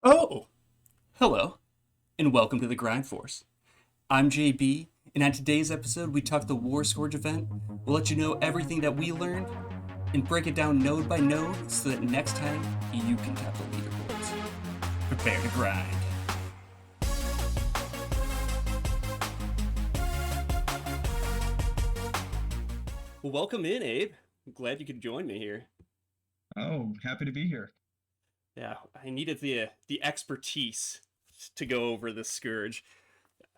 Oh, hello, and welcome to the Grind Force. I'm JB, and on today's episode, we talk the War Scourge event. We'll let you know everything that we learned and break it down node by node so that next time you can tap the leaderboards. Prepare to grind. Well, welcome in, Abe. I'm glad you could join me here. Oh, happy to be here. Yeah, I needed the expertise to go over this scourge.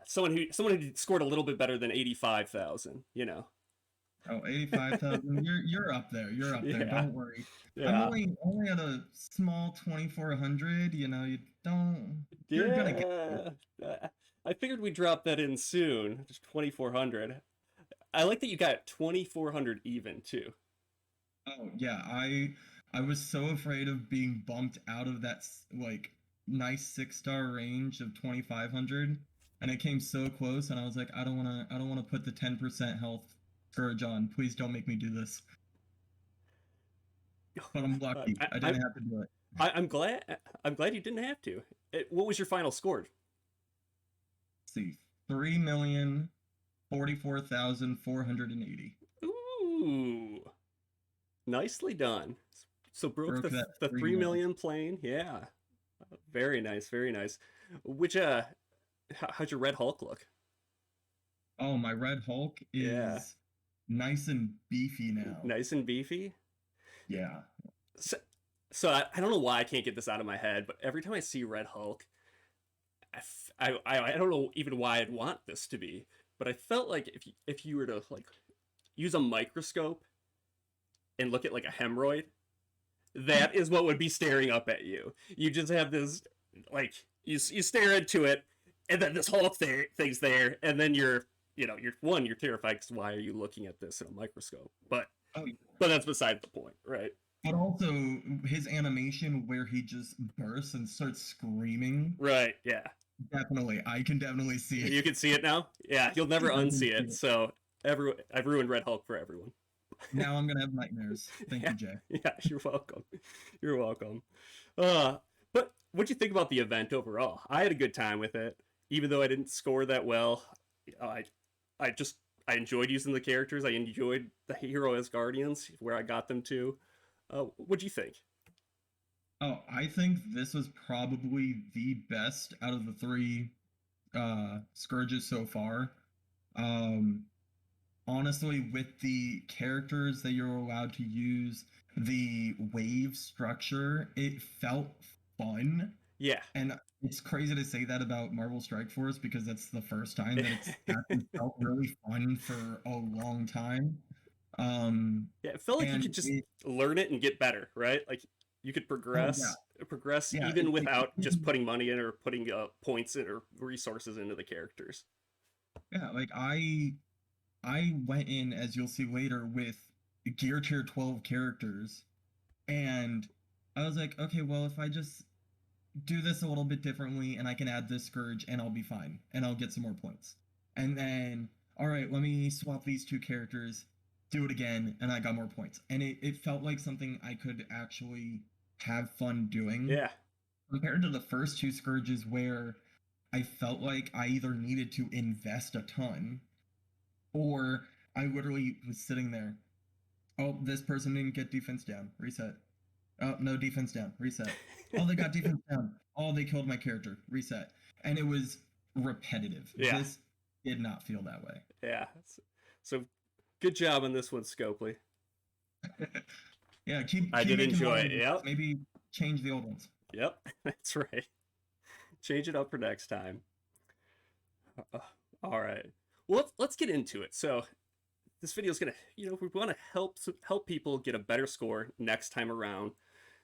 Someone who scored a little bit better than 85,000. Oh, 85,000. You're up there. You're up there. Yeah, Don't worry. I'm yeah. only at a small 2400, you don't you're gonna get there. Yeah, I figured we'd drop that in soon. Just 2,400. I like that you got 2,400 even too. Oh, yeah. I was so afraid of being bumped out of that like nice 6-star range of 2500, and it came so close and I was like, I don't want to put the 10% health scourge on. Please don't make me do this. But I'm lucky. I, I I, didn't have to do it. I'm glad. I'm glad you didn't have to. What was your final score? Let's see. 3,044,480. Ooh, nicely done. So broke Broke the that the 3 3 mil. million plane. Yeah, very nice, very nice. Which how'd your Red Hulk look? Oh, my Red Hulk Yeah, is nice and beefy now. nice and beefy. Yeah. So, so I don't know why I can't get this out of my head, but every time I see Red Hulk, I don't know even why I'd want this to be, but I felt like if you were to like use a microscope and look at like a hemorrhoid, that is what would be staring up at you. You just have this like you stare into it, and then this Hulk thing's there, and then you're terrified because why are you looking at this in a microscope? Oh, yeah. But that's beside the point, right? But also his animation where he just bursts and starts screaming. Right, yeah. Definitely. I can definitely see it. You can see it now. Yeah, you'll never I can unsee see it. it. So I've ruined Red Hulk for everyone. Now I'm gonna have nightmares. Thank Yeah, you, Jay. yeah. You're welcome. You're welcome. Uh, but what'd you think about the event overall? I had a good time with it, even though I didn't score that well. I I just I enjoyed using the characters. I enjoyed the hero as guardians where I got them to. What'd you think? Oh, I think this was probably the best out of the three scourges so far. Um Honestly, with the characters that you're allowed to use, the wave structure, it felt fun. Yeah, And it's crazy to say that about Marvel Strike Force because that's the first time that it's actually felt really fun for a long time. Um, yeah. It felt like you and could just it, learn it and get better, right? Like you could oh yeah, progress yeah, even it without just putting money in or putting points in or resources into the characters. yeah, like I went in, as you'll see later, with gear tier 12 characters, and I was like, okay, well, if I just do this a little bit differently and I can add this scourge and I'll be fine and I'll get some more points. And then, all right, let me swap these two characters, do it again, and I got more points. And it felt like something I could actually have fun doing Yeah, compared to the first two scourges where I felt like I either needed to invest a ton or I literally was sitting there. Oh, this person didn't get defense down. Reset. Oh, no defense down. Reset. Oh, they got defense down. Oh, they killed my character. Reset. And it was repetitive. yeah, This did not feel that way. yeah. So good job on this one, Scopely. Yeah, keep I keep did making enjoy more it. of these. Yep, Maybe change the old ones. yep. That's right. Change it up for next time. Uh, all right. Well, let's get into it. So this video is gonna, we want to help people get a better score next time around.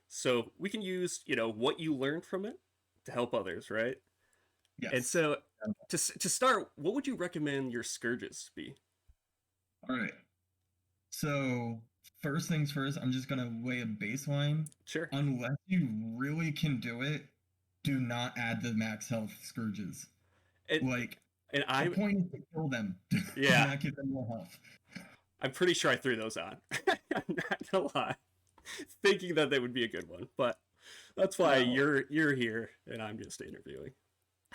So we can use, what you learned from it to help others, right? And Yes. so to start, what would you recommend your scourges be? All right. So first things first, I'm just gonna lay a baseline. Sure. Unless you really can do it, do not add the max health scourges. And Like and the I point is to kill them. Do yeah, not give them more health. I'm pretty sure I threw those on. I'm not gonna lie. thinking that they would be a good one, but that's why Well, you're here and I'm just interviewing.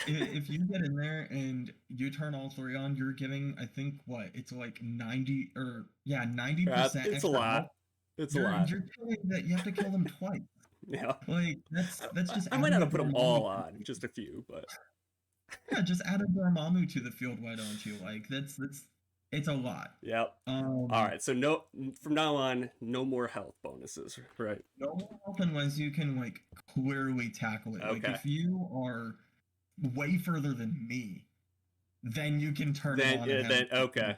if you get in there and you turn all three on, you're giving, I think, what, it's like 90 or yeah, 90% It's a extra lot. health. It's a You're lot. killing that you have to kill them twice. Yeah. Like that's just I might not adding a have put them Dormammu. all on, just a few, but Yeah, just add a Dormammu to the field, why don't you? Like that's it's a lot. yep. All Um right. So no, from now on, no more health bonuses, right? no more help unless you can like clearly tackle it. Like Okay. if you are way further than me, then you can turn it Then on and have then it okay.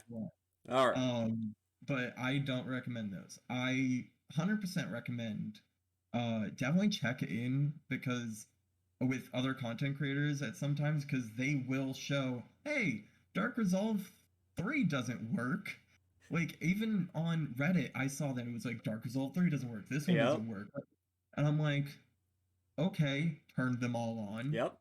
All right. Um, but I don't recommend those. I 100% recommend definitely check in because with other content creators at sometimes because they will show, hey, Dark Resolve 3 doesn't work. Like even on Reddit, I saw that it was like Dark Resolve 3 doesn't work. This one Yep. doesn't work. And I'm like, okay, turned them all on. Yep.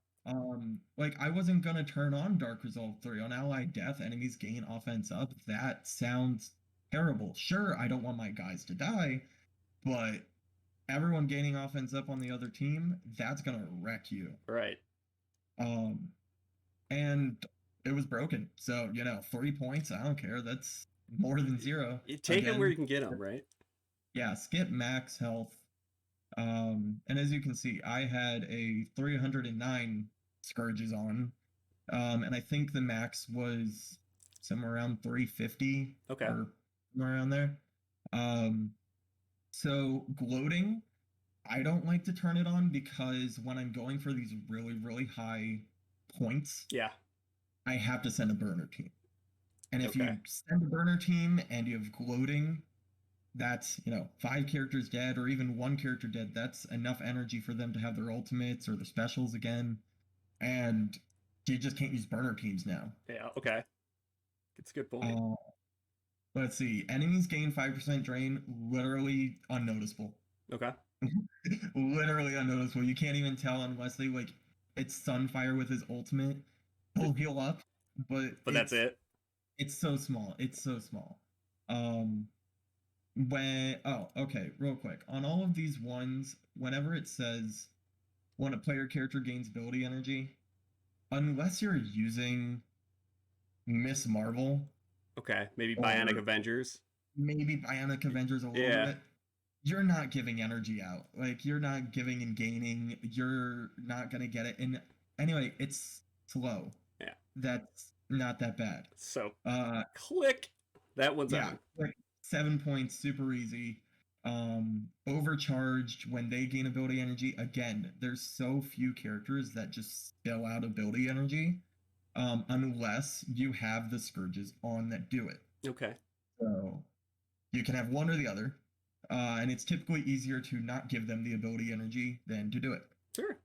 Like I wasn't gonna turn on Dark Resolve 3 on Allied Death, enemies gain offense up. That sounds terrible. Sure, I don't want my guys to die, but everyone gaining offense up on the other team, that's gonna wreck you. Right. Um, and it was broken. So, 3 points, I don't care. That's more than zero. You take them where you can get them, right? Yeah, skip max health. And as you can see, I had a 309 Scourges on. And I think the max was somewhere around 350 Okay. or somewhere around there. So gloating, I don't like to turn it on because when I'm going for these really, really high points, Yeah. I have to send a burner team. And if Okay. you send a burner team and you have gloating, that's 5 characters dead or even 1 character dead. That's enough energy for them to have their ultimates or their specials again, and you just can't use burner teams now. Yeah. Okay. It's a good point. Let's see, enemies gain 5% drain, literally unnoticeable. Okay. Literally unnoticeable. You can't even tell unless they it's Sunfire with his ultimate. He'll heal up, but that's it. It's so small. It's so small. Okay, real quick. On all of these ones, whenever it says when a player character gains ability energy, unless you're using Miss Marvel, Okay. Maybe Bionic Avengers. maybe Bionic Avengers a little bit, you're not giving energy out. Like you're not giving and gaining. You're not gonna get it. And anyway, it's slow. Yeah. That's not that bad. So click. That one's on. Like 7 points, super easy. Overcharged when they gain ability energy. Again, there's so few characters that just spill out ability energy, unless you have the Scourges on that do it. Okay. So you can have one or the other, and it's typically easier to not give them the ability energy than to do it. Sure.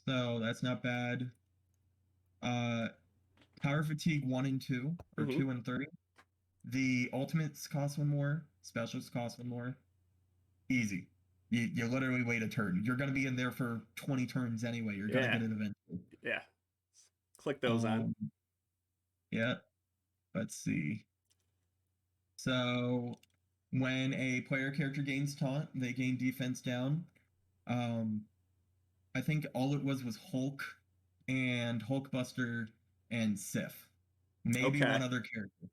So that's not bad. Power Fatigue 1 and 2, or 2 and 3. The ultimates cost 1 more, specials cost 1 more. Easy. You literally wait a turn. You're going to be in there for 20 turns anyway. You're going to get it eventually. Yeah. Click those on. Yeah. Let's see. So when a player character gains taunt, they gain defense down. I think all it was Hulk and Hulkbuster and Sif. Maybe one other character.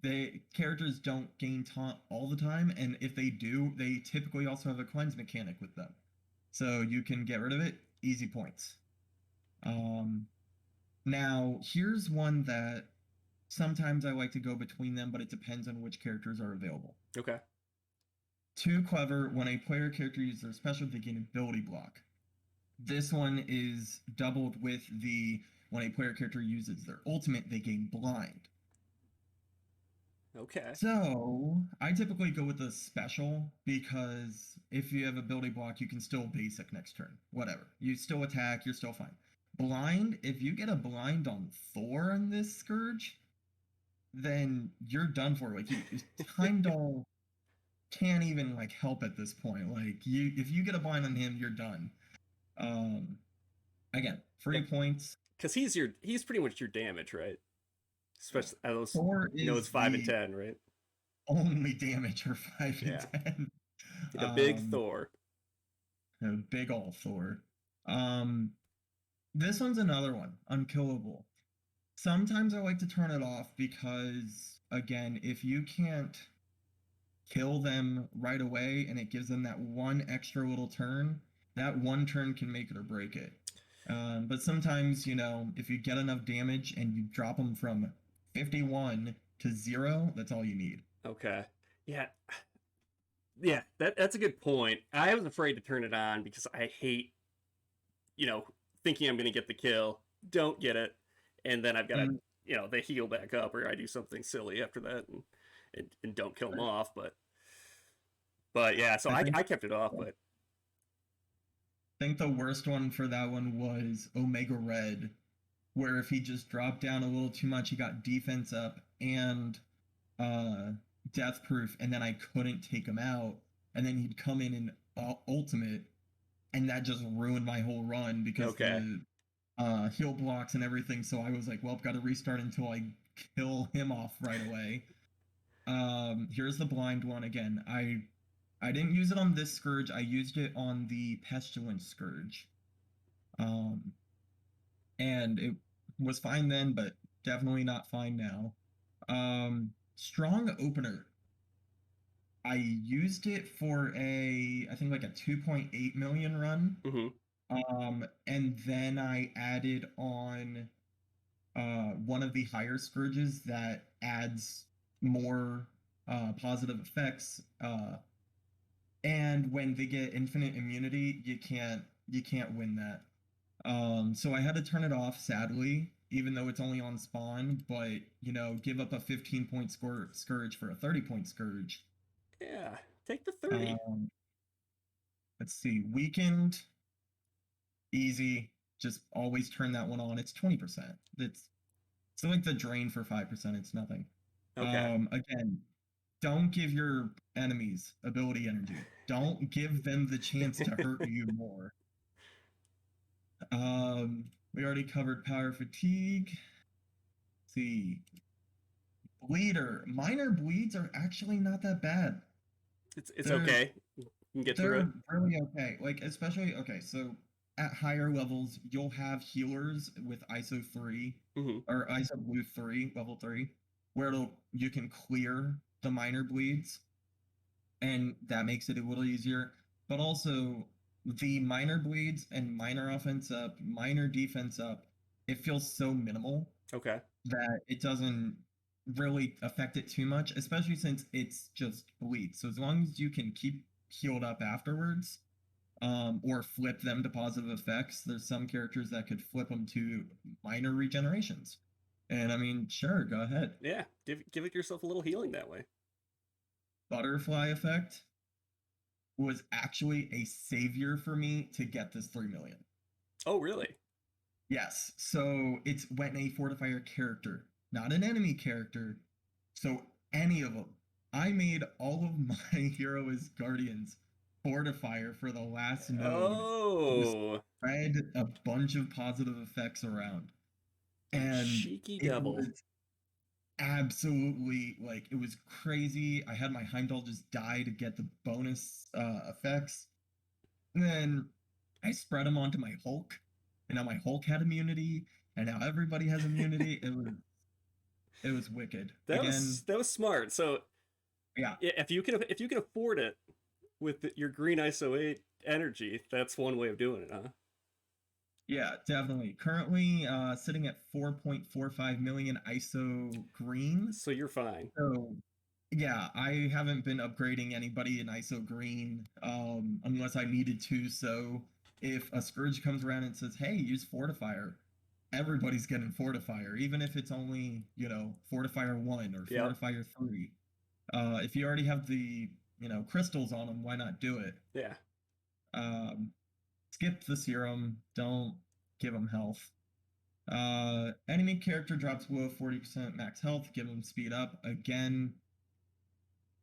The characters don't gain taunt all the time, and if they do, they typically also have a cleanse mechanic with them. So you can get rid of it, easy points. Now, here's one that sometimes I like to go between them, but it depends on which characters are available. Okay. Too Clever, when a player character uses their special, they gain ability block. This one is doubled with when a player character uses their ultimate, they gain blind. Okay. So I typically go with the special because if you have ability block, you can still basic next turn. Whatever. You still attack, you're still fine. Blind, if you get a blind on Thor in this Scourge, then you're done for. Like Heimdall can't even help at this point. If you get a blind on him, you're done. Again, 3 points. Because he's pretty much your damage, right? Especially those, Thor is it's 5 and 10, right? Only damage for 5 and 10. A big Thor. A big ol' Thor. Um, this one's another one, unkillable. Sometimes I like to turn it off because, again, if you can't kill them right away and it gives them that one extra little turn, that one turn can make it or break it. But sometimes, if you get enough damage and you drop them from 51 to 0, that's all you need. Okay. Yeah. Yeah, that's a good point. I was afraid to turn it on because I hate, thinking I'm going to get the kill, don't get it, and then I've got to, Mm, they heal back up or I do something silly after that and don't kill them off. But yeah, so I think I kept it off, but think the worst one for that one was Omega Red, where if he just dropped down a little too much, he got defense up and uh, death proof, and then I couldn't take him out, and then he'd come in ultimate, and that just ruined my whole run because okay. the heal blocks and everything. So I was like, well, I've got to restart until I kill him off right away. Here's the blind one again. I didn't use it on this Scourge. I used it on the Pestilence Scourge. Um, and it was fine then, but definitely not fine now. Strong Opener. I used it for I think like a 2.8 million run. Mm-hmm. And then I added on one of the higher Scourges that adds more positive effects. And when they get infinite immunity, you can't win that. So I had to turn it off, sadly, even though it's only on spawn, but give up a 15-point Scourge for a 30-point Scourge. Yeah, take the 30. Let's see, weakened, easy, just always turn that one on. It's 20%. It's like the drain for 5%, it's nothing. Okay. Again, don't give your enemies ability energy. Don't give them the chance to hurt you more. We already covered power fatigue. Let's see. Bleeder. Minor bleeds are actually not that bad. It's They're okay. You can get through it. they're really okay. Like especially okay, so at higher levels, you'll have healers with ISO 3 Mm-hmm. or ISO blue 3, level 3, where you can clear the minor bleeds and that makes it a little easier. But also the minor bleeds and minor offense up, minor defense up, it feels so minimal Okay. that it doesn't really affect it too much, especially since it's just bleed. So as long as you can keep healed up afterwards, or flip them to positive effects, there's some characters that could flip them to minor regenerations. And I mean, sure, go ahead. Yeah, give it yourself a little healing that way. Butterfly effect was actually a savior for me to get this 3 million. Oh, really? Yes. So it's when a fortifier character, not an enemy character. So any of them. I made all of my hero as guardians fortifier for the last node. Just Oh, spread a bunch of positive effects around. And cheeky it devil. was absolutely like it was crazy. I had my Heimdall just die to get the bonus effects. And then I spread them onto my Hulk, and now my Hulk had immunity, and now everybody has immunity. It was wicked. Again, That was smart. So yeah, if you can afford it with your green ISO 8 energy, that's one way of doing it, huh? yeah, definitely. Currently sitting at 4.45 million ISO green. So you're fine. So yeah, I haven't been upgrading anybody in ISO green unless I needed to. So if a Scourge comes around and says, "Hey, use Fortifier," everybody's getting Fortifier, even if it's only Fortifier 1 or Yep. Fortifier 3. If you already have the crystals on them, why not do it? Yeah. Skip the serum. Don't give them health. Enemy character drops below 40% max health. Give them speed up. Again,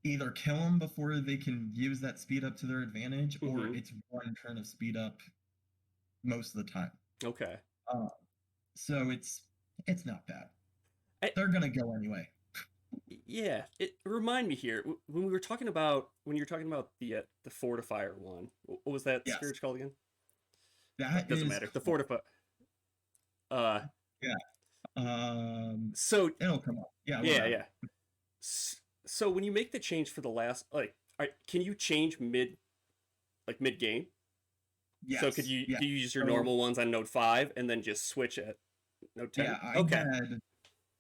either kill them before they can use that speed up to their advantage, or Mm-hmm. it's one turn of speed up most of the time. Okay. So it's not bad. I, They're gonna go anyway. Yeah, it remind me here when we were talking about when you were talking about the fortifier one. What was that Yes, scourge called again? that Doesn't is matter. The cool. fortify. Uh, Yeah. so It'll come up. Yeah, look it yeah, up. yeah. So when you make the change for the last, can you change mid game? So could Yes, you yeah. could you use your So normal ones on node 5 and then just switch at node 10? yeah, I Okay. had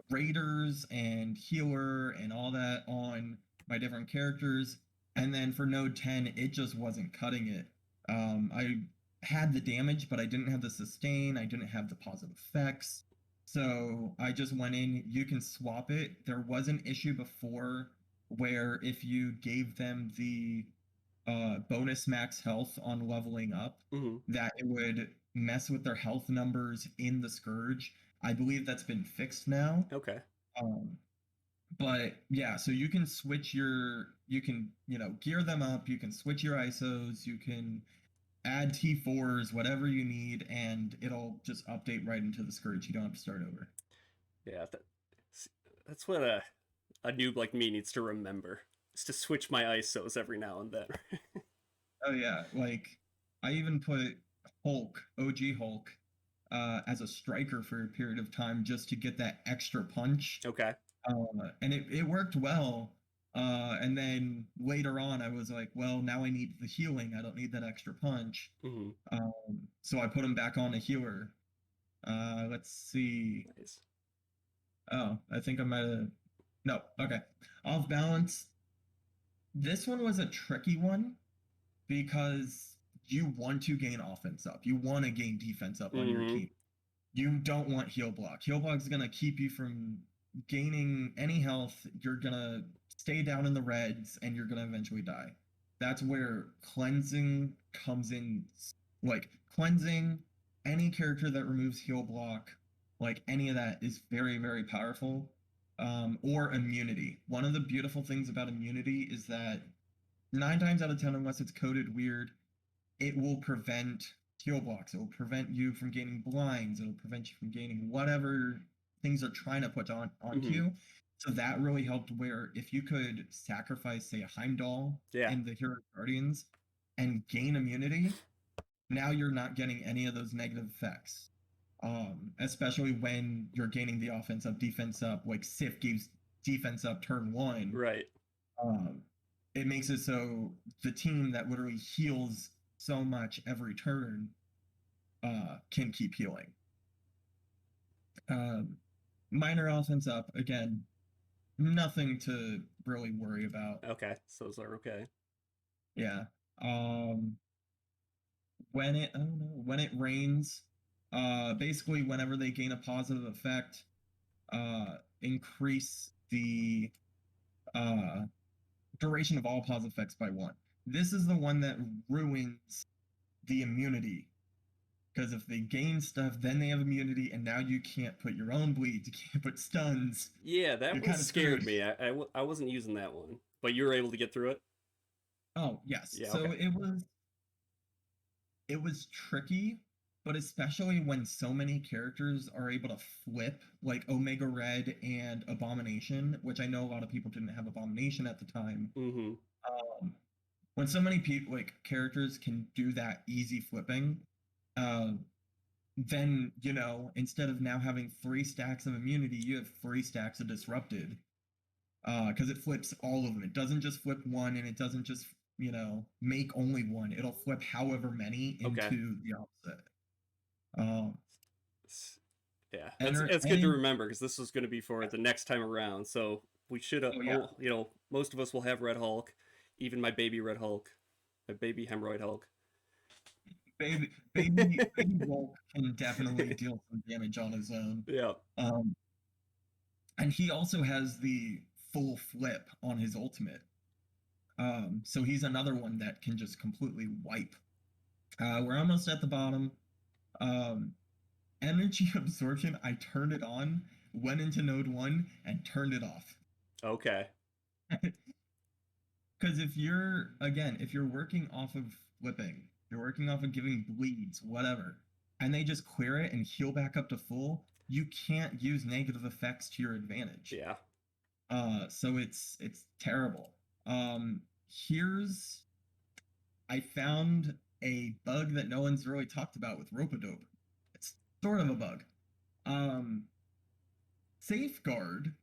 raiders and healer and all that on my different characters, and then for node 10 it just wasn't cutting it. I had the damage, but I didn't have the sustain, I didn't have the positive effects, so I just went in. You can swap it. There was an issue before where if you gave them the bonus max health on leveling up, Hmm. that it would mess with their health numbers in the Scourge. I believe that's been fixed now. Okay. Um, but yeah, so you can you can, gear them up, you can switch your ISOs, you can add T4s, whatever you need, and it'll just update right into the Scourge. You don't have to start over. Yeah, that's what a noob like me needs to remember. Is to switch my ISOs every now and then. Oh yeah, like I even put Hulk, OG Hulk, as a striker for a period of time just to get that extra punch. Okay. And it worked well. And then later on, I was like, well, now I need the healing. I don't need that extra punch. Hmm. So I put him back on a healer. Let's see. Nice. Oh, I think I might have. No, okay. Off balance. This one was a tricky one because you want to gain offense up. You want to gain defense up on your Hmm. team. You don't want heal block. Heal block is going to keep you from gaining any health. You're going to stay down in the reds and you're going to eventually die. That's where cleansing comes in. Like, cleansing, any character that removes heal block, like any of that is very, very powerful. Or immunity. One of the beautiful things about immunity is that 9 times out of 10, unless it's coded weird, it will prevent heal blocks. It will prevent you from gaining blinds. It'll prevent you from gaining whatever things are trying to put onto Hmm. you. So that really helped where if you could sacrifice, say, a Heimdall Yeah. in the Hero Guardians and gain immunity, now you're not getting any of those negative effects. Especially when you're gaining the offense up, defense up, like Sif gives defense up turn 1. Right. Um, it makes it so the team that literally heals so much every turn can keep healing. Minor offense up, again, nothing to really worry about. Okay. So those are okay. Yeah. When it rains, basically whenever they gain a positive effect, increase the duration of all positive effects by 1. This is the one that ruins the immunity, because if they gain stuff, then they have immunity, and now you can't put your own bleeds, you can't put stuns. Yeah, that You're one kind of scared screwed. me. I wasn't using that one, but you were able to get through it. Oh yes, Yeah. so Okay. it was tricky, but especially when so many characters are able to flip, like Omega Red and Abomination, which I know a lot of people didn't have Abomination at the time. Hmm. Um, when so many people, like characters, can do that easy flipping, uh, then instead of now having 3 stacks of immunity, you have 3 stacks of disrupted. Because it flips all of them. It doesn't just flip one, and it doesn't just make only one. It'll flip however many Okay. into the opposite. Um, Yeah, and it's good to any remember because this was going to be for the next time around. So we should have. oh yeah, Oh, most of us will have Red Hulk, even my baby Red Hulk, my baby hemorrhoid Hulk. baby Wolf can definitely deal some damage on his own. Yeah. Um, and he also has the full flip on his ultimate. So he's another one that can just completely wipe. We're almost at the bottom. Um, Energy absorption, I turned it on, went into node 1, and turned it off. Okay. Because if you're working off of flipping, you're working off of giving bleeds, whatever, and they just clear it and heal back up to full, you can't use negative effects to your advantage. Yeah. So it's terrible. Here's I found a bug that no one's really talked about with Rope-a-Dope. It's sort of a bug. Um, Safeguard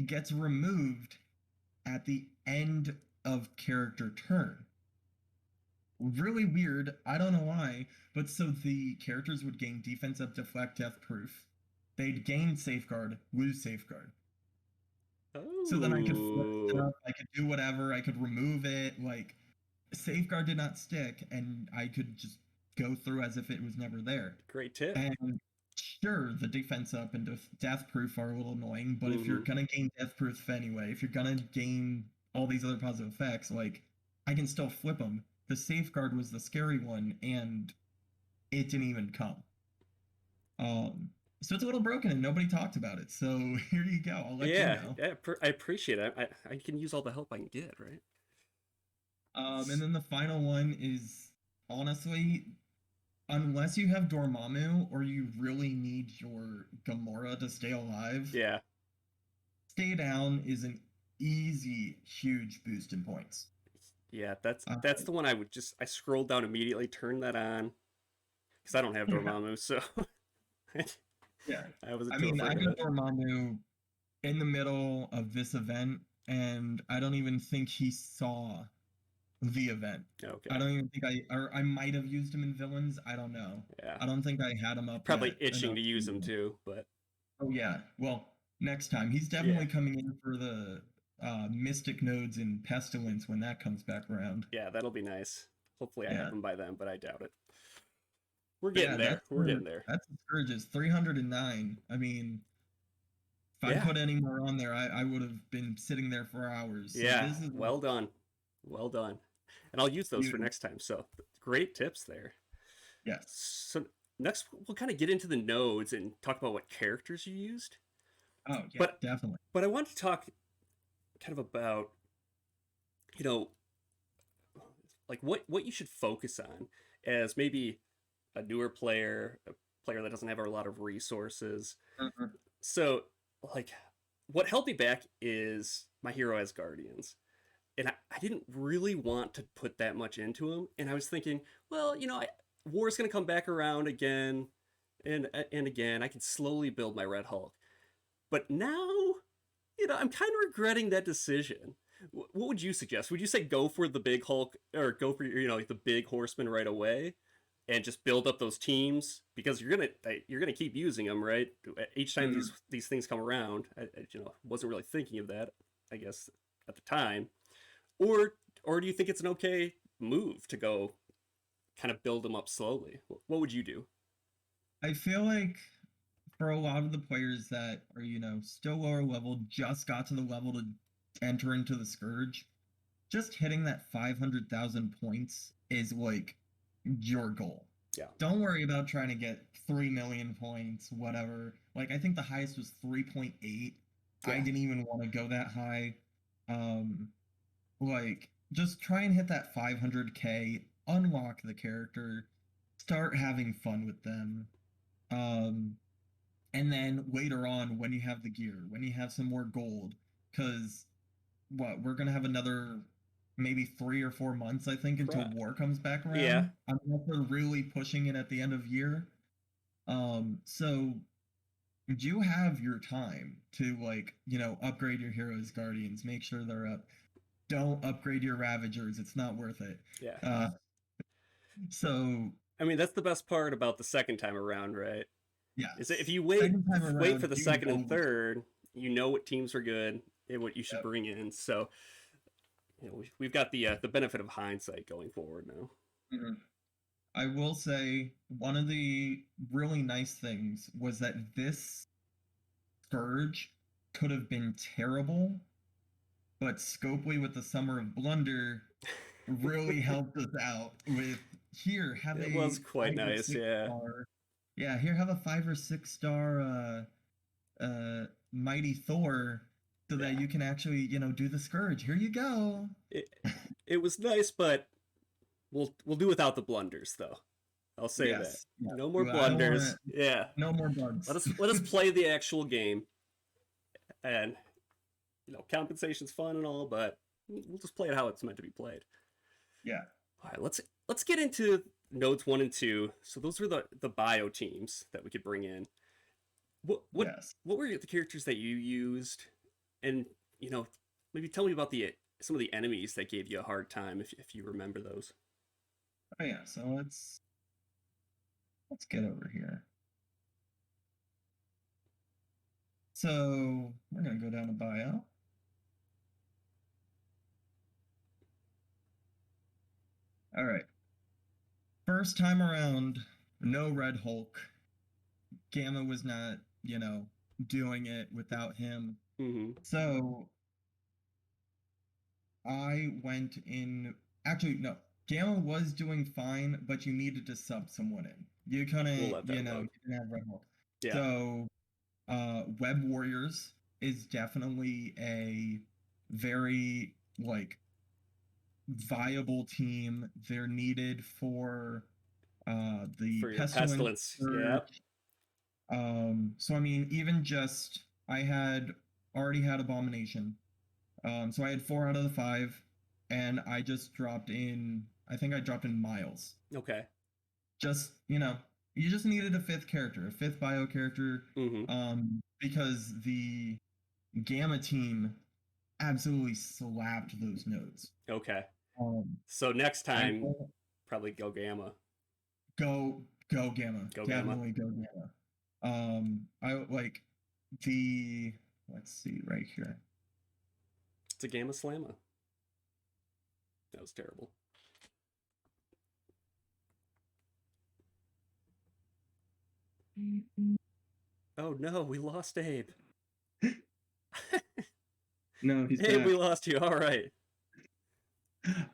gets removed at the end of character turn. Really weird. I don't know why, but so the characters would gain defense up, deflect, death proof. They'd gain safeguard, lose safeguard. So then I could flip it Oh, up, I could do whatever, I could remove it. Like safeguard did not stick, and I could just go through as if it was never there. great tip. And sure, the defense up and death proof are a little annoying, but if you're Mm-hmm. gonna gain death proof anyway, if you're gonna gain all these other positive effects, like I can still flip them. The safeguard was the scary one, and it didn't even come. Um, so it's a little broken, and nobody talked about it. So here you go. I'll let you Yeah, know. yeah, I appreciate it. I can use all the help I can get, right? And then the final one is honestly, unless you have Dormammu or you really need your Gamora to stay alive, Yeah, Stay Down is an easy, huge boost in points. yeah, Uh, that's the one I scrolled down immediately, turned that on because I don't have yeah, Dormammu, so yeah. I wasn't I too mean, I afraid of got it. Dormammu in the middle of this event, and I don't even think he saw the event. I Okay, don't even think or I might have used him in villains. I don't know. yeah, I don't think I had him up probably yet itching enough. to use them too, but Oh yeah. Well, next time he's yeah, definitely coming in for the Mystic nodes in Pestilence when that comes back around. yeah, that'll be nice. Hopefully, I have Yeah. them by then, but I doubt it. We're But getting yeah, there. We're getting there. that's the Scourges. 309. I mean, if I Yeah, put any more on there, I would have been sitting there for hours. So yeah, this is well done, well done, and I'll use those for beautiful. next time. So great tips there. Yes. So next, we'll kind of get into the nodes and talk about what characters you used. Oh yeah, But definitely. but I want to talk kind of about you know like what you should focus on as maybe a newer player, a player that doesn't have a lot of resources. Mhm. So like what held me back is my hero as guardians. And I didn't really want to put that much into him. And I was thinking, well, War's going to come back around again and again. I can slowly build my Red Hulk. But now, I'm kind of regretting that decision. What would you suggest? Would you say go for the big Hulk or go for like the big Horseman right away, and just build up those teams because you're gonna keep using them, right? Each time Mhm. these things come around, I wasn't really thinking of that, I guess, at the time, or do you think it's an okay move to go kind of build them up slowly? What would you do? I feel like for a lot of the players that are, still lower level, just got to the level to enter into the Scourge, just hitting that 500,000 points is like your goal. Yeah, Don't worry about trying to get 3 million points, whatever. Like, I think the highest was 3.8. I yeah, didn't even want to go that high. Um, like, just try and hit that 500K, unlock the character, start having fun with them. Um, and then later on, when you have the gear, when you have some more gold, because we're gonna have another maybe 3 or 4 months, I think, until right. war comes back Yeah, around. Unless they're really pushing it at the end of year. So you have your time to upgrade your heroes, guardians, make sure they're up. Don't upgrade your ravagers; it's not worth it. yeah. Uh, so I mean, that's the best part about the second time around, right? Is that if yes, you second time wait around, for the you second know and third, you know what teams are good and what you should Yep. bring in. So we've got the benefit of hindsight going forward now. Mhm. I will say one of the really nice things was that this Scourge could have been terrible, but Scopely with the Summer of Blunder really helped us out with here, have It a was quite 5 or 6 nice, yeah, star. Yeah, here have a 5 or 6 star Mighty Thor so that yeah. you can actually, do the Scourge. Here you go. It it was nice, but we'll do without the blunders though. I'll say that. Yes. Yeah. No more I don't want blunders. to Yeah, no more bugs. let us play the actual game and compensation's fun and all, but we'll just play it how it's meant to be played. Yeah. All right, let's get into nodes 1 and 2. So those were the bio teams that we could bring in. Yes. What were the characters that you used, and maybe tell me about the some of the enemies that gave you a hard time if you remember those. Oh yeah. So let's get over here. So we're gonna go down to bio. All right. First time around, no Red Hulk. Gamma was not, doing it without him. Mm-hmm. So I went in. Actually, no. Gamma was doing fine, but you needed to sub someone in. You couldn't, We'll you didn't have Red Hulk. Yeah. So, Web Warriors is definitely a very viable team. They're needed for the pestilence. Yeah. So I mean, even just I already had Abomination. So I had 4 out of the 5, and I just dropped in. I think I dropped in Miles. Okay. Just you just needed a 5th character, a 5th bio character. Mm-hmm. Because the Gamma team absolutely slapped those nodes. Okay. So next time, probably go Gamma. Go Gamma. Definitely go Gamma. I like the. Let's see right here. It's a Gamma Slamma. That was terrible. Oh no, we lost Abe. No, he's Abe, back. we lost you. All right.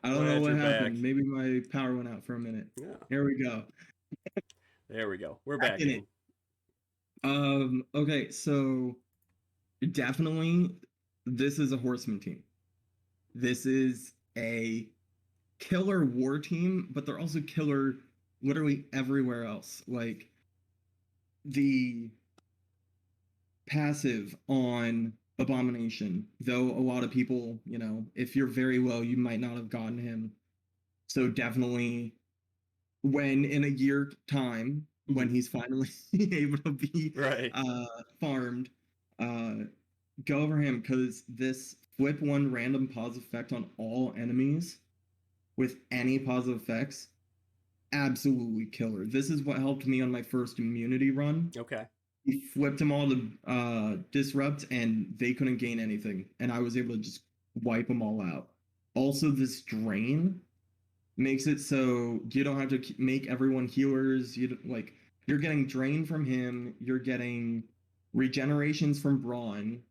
I don't know what happened. Back. Maybe my power went out for a minute. Yeah. Here we go. There we go. We're back in. Okay, so definitely this is a Horseman team. This is a killer war team, but they're also killer literally everywhere else. Like the passive on Abomination, though a lot of people, if you're very low, you might not have gotten him. So definitely when in a year time, when he's finally able to be farmed, go over him, because this flip 1 random pause effect on all enemies with any positive effects, absolutely killer. This is what helped me on my first immunity run. Okay. He flipped them all to disrupt, and they couldn't gain anything, and I was able to just wipe them all out. Also, this drain makes it so you don't have to make everyone healers. You're getting drain from him, you're getting regenerations from Brawn,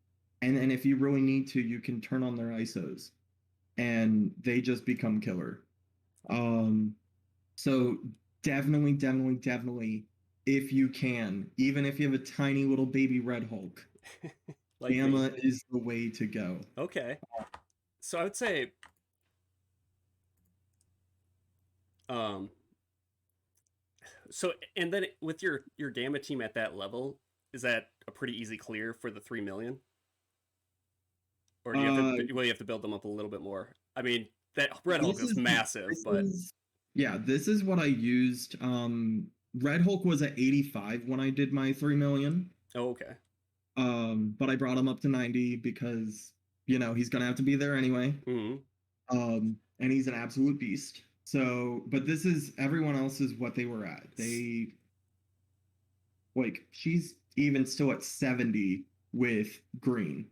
and then if you really need to, you can turn on their ISOs, and they just become killer. So definitely, if you can, even if you have a tiny little baby Red Hulk, Gamma is the way to go. Okay. So I would say so, and then with your Gamma team at that level, is that a pretty easy clear for the 3 million? Or do you have to build them up a little bit more? I mean, that Red Hulk is massive, but yeah, this is what I used. Red Hulk was at 85 when I did my 3 million. Oh, okay. But I brought him up to 90 because he's gonna have to be there anyway. Mm-hmm. And he's an absolute beast. So, but this is everyone else is what they were at. They she's even still at 70 with green.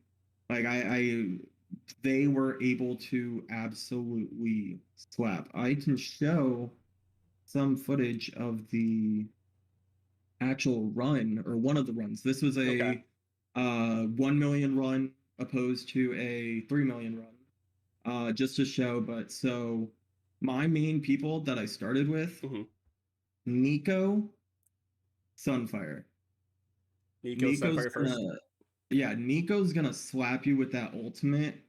They were able to absolutely slap. I can show some footage of the actual run, or one of the runs. This was a 1 million run opposed to a 3 million run, just to show. But so my main people that I started with, Nico, Sunfire. Nico's Sunfire first. Nico's gonna slap you with that ultimate.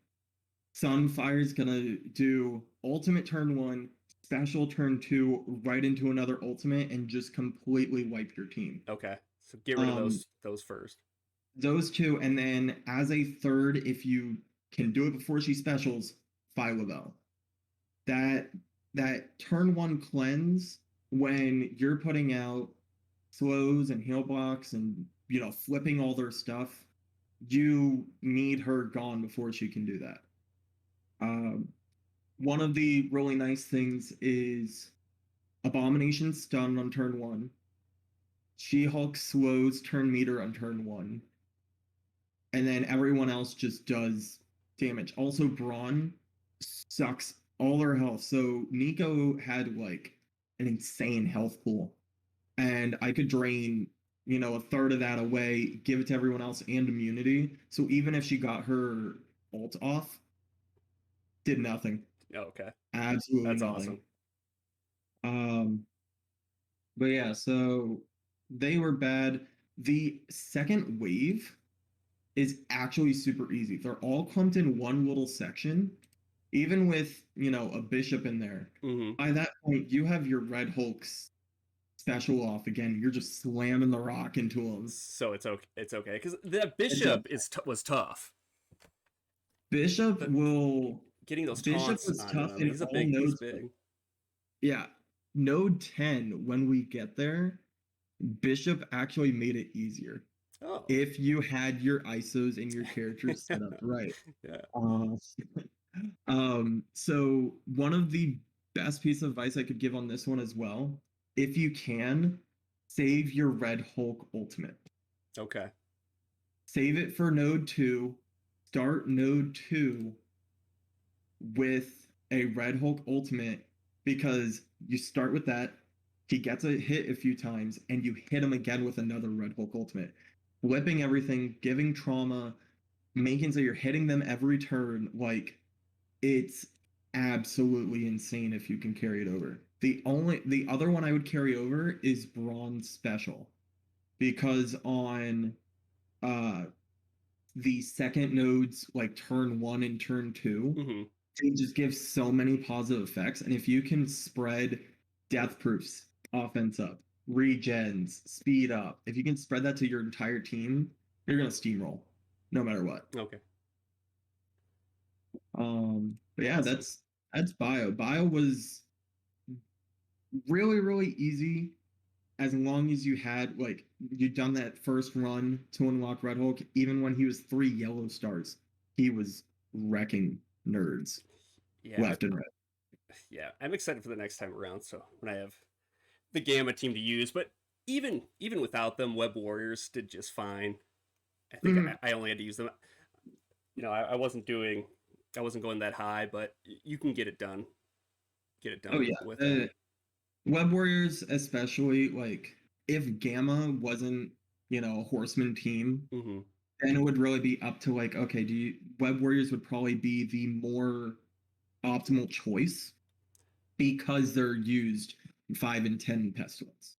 Sunfire's gonna do ultimate turn 1, special turn 2, right into another ultimate, and just completely wipe your team. Okay, so get rid of those first. Those 2, and then as a third, if you can do it before she specials, Phyla-Vell. That turn 1 cleanse when you're putting out slows and heal blocks and, you know, flipping all their stuff, you need her gone before she can do that. One of the really nice things is Abomination stun on turn 1. She-Hulk slows turn meter on turn 1. And then everyone else just does damage. Also, Brawn sucks all her health. So Nico had like an insane health pool. And I could drain, you know, a third of that away, give it to everyone else and immunity. So even if she got her ult off, did nothing. Oh, okay. Absolutely That's nothing. awesome. But yeah, so they were bad. The second wave is actually super easy. They're all clumped in one little section. Even with, you know, a bishop in there, by that point, you have your Red Hulk's special off again. You're just slamming the rock into him. So it's okay. It's okay because the bishop was tough. Bishop will getting those Bishop taunts was on tough him. in He's a all big. nodes. He's big. Yeah, node 10. When we get there, Bishop actually made it easier. Oh. If you had your ISOs and your characters set up right. Yeah. So one of the best piece of advice I could give on this one as well, if you can, save your Red Hulk ultimate. Okay. Save it for node 2. Start node 2 with a Red Hulk ultimate, because you start with that, he gets a hit a few times, and you hit him again with another Red Hulk ultimate. Flipping everything, giving trauma, making so you're hitting them every turn. Like, it's absolutely insane if you can carry it over. The other one I would carry over is Brawn Special, because on the second nodes, like turn 1 and turn 2, they just give so many positive effects. And if you can spread death proofs, offense up, regens, speed up, if you can spread that to your entire team, you're gonna steamroll no matter what. Okay. But yeah, awesome. That's Bio. Bio was really, really easy as long as you had, like, you'd done that first run to unlock Red Hulk. Even when he was 3 yellow stars, he was wrecking nerds left and right. Yeah, I'm excited for the next time around. So when I have the Gamma team to use, but even without them, Web Warriors did just fine. I think I only had to use them. You know, I wasn't going that high, but you can get it done. Oh yeah, with them. Web Warriors, especially, like, if Gamma wasn't, you know, a Horseman team, then it would really be up to, like, okay, Web Warriors would probably be the more optimal choice, because they're used 5 and 10 Pestilence.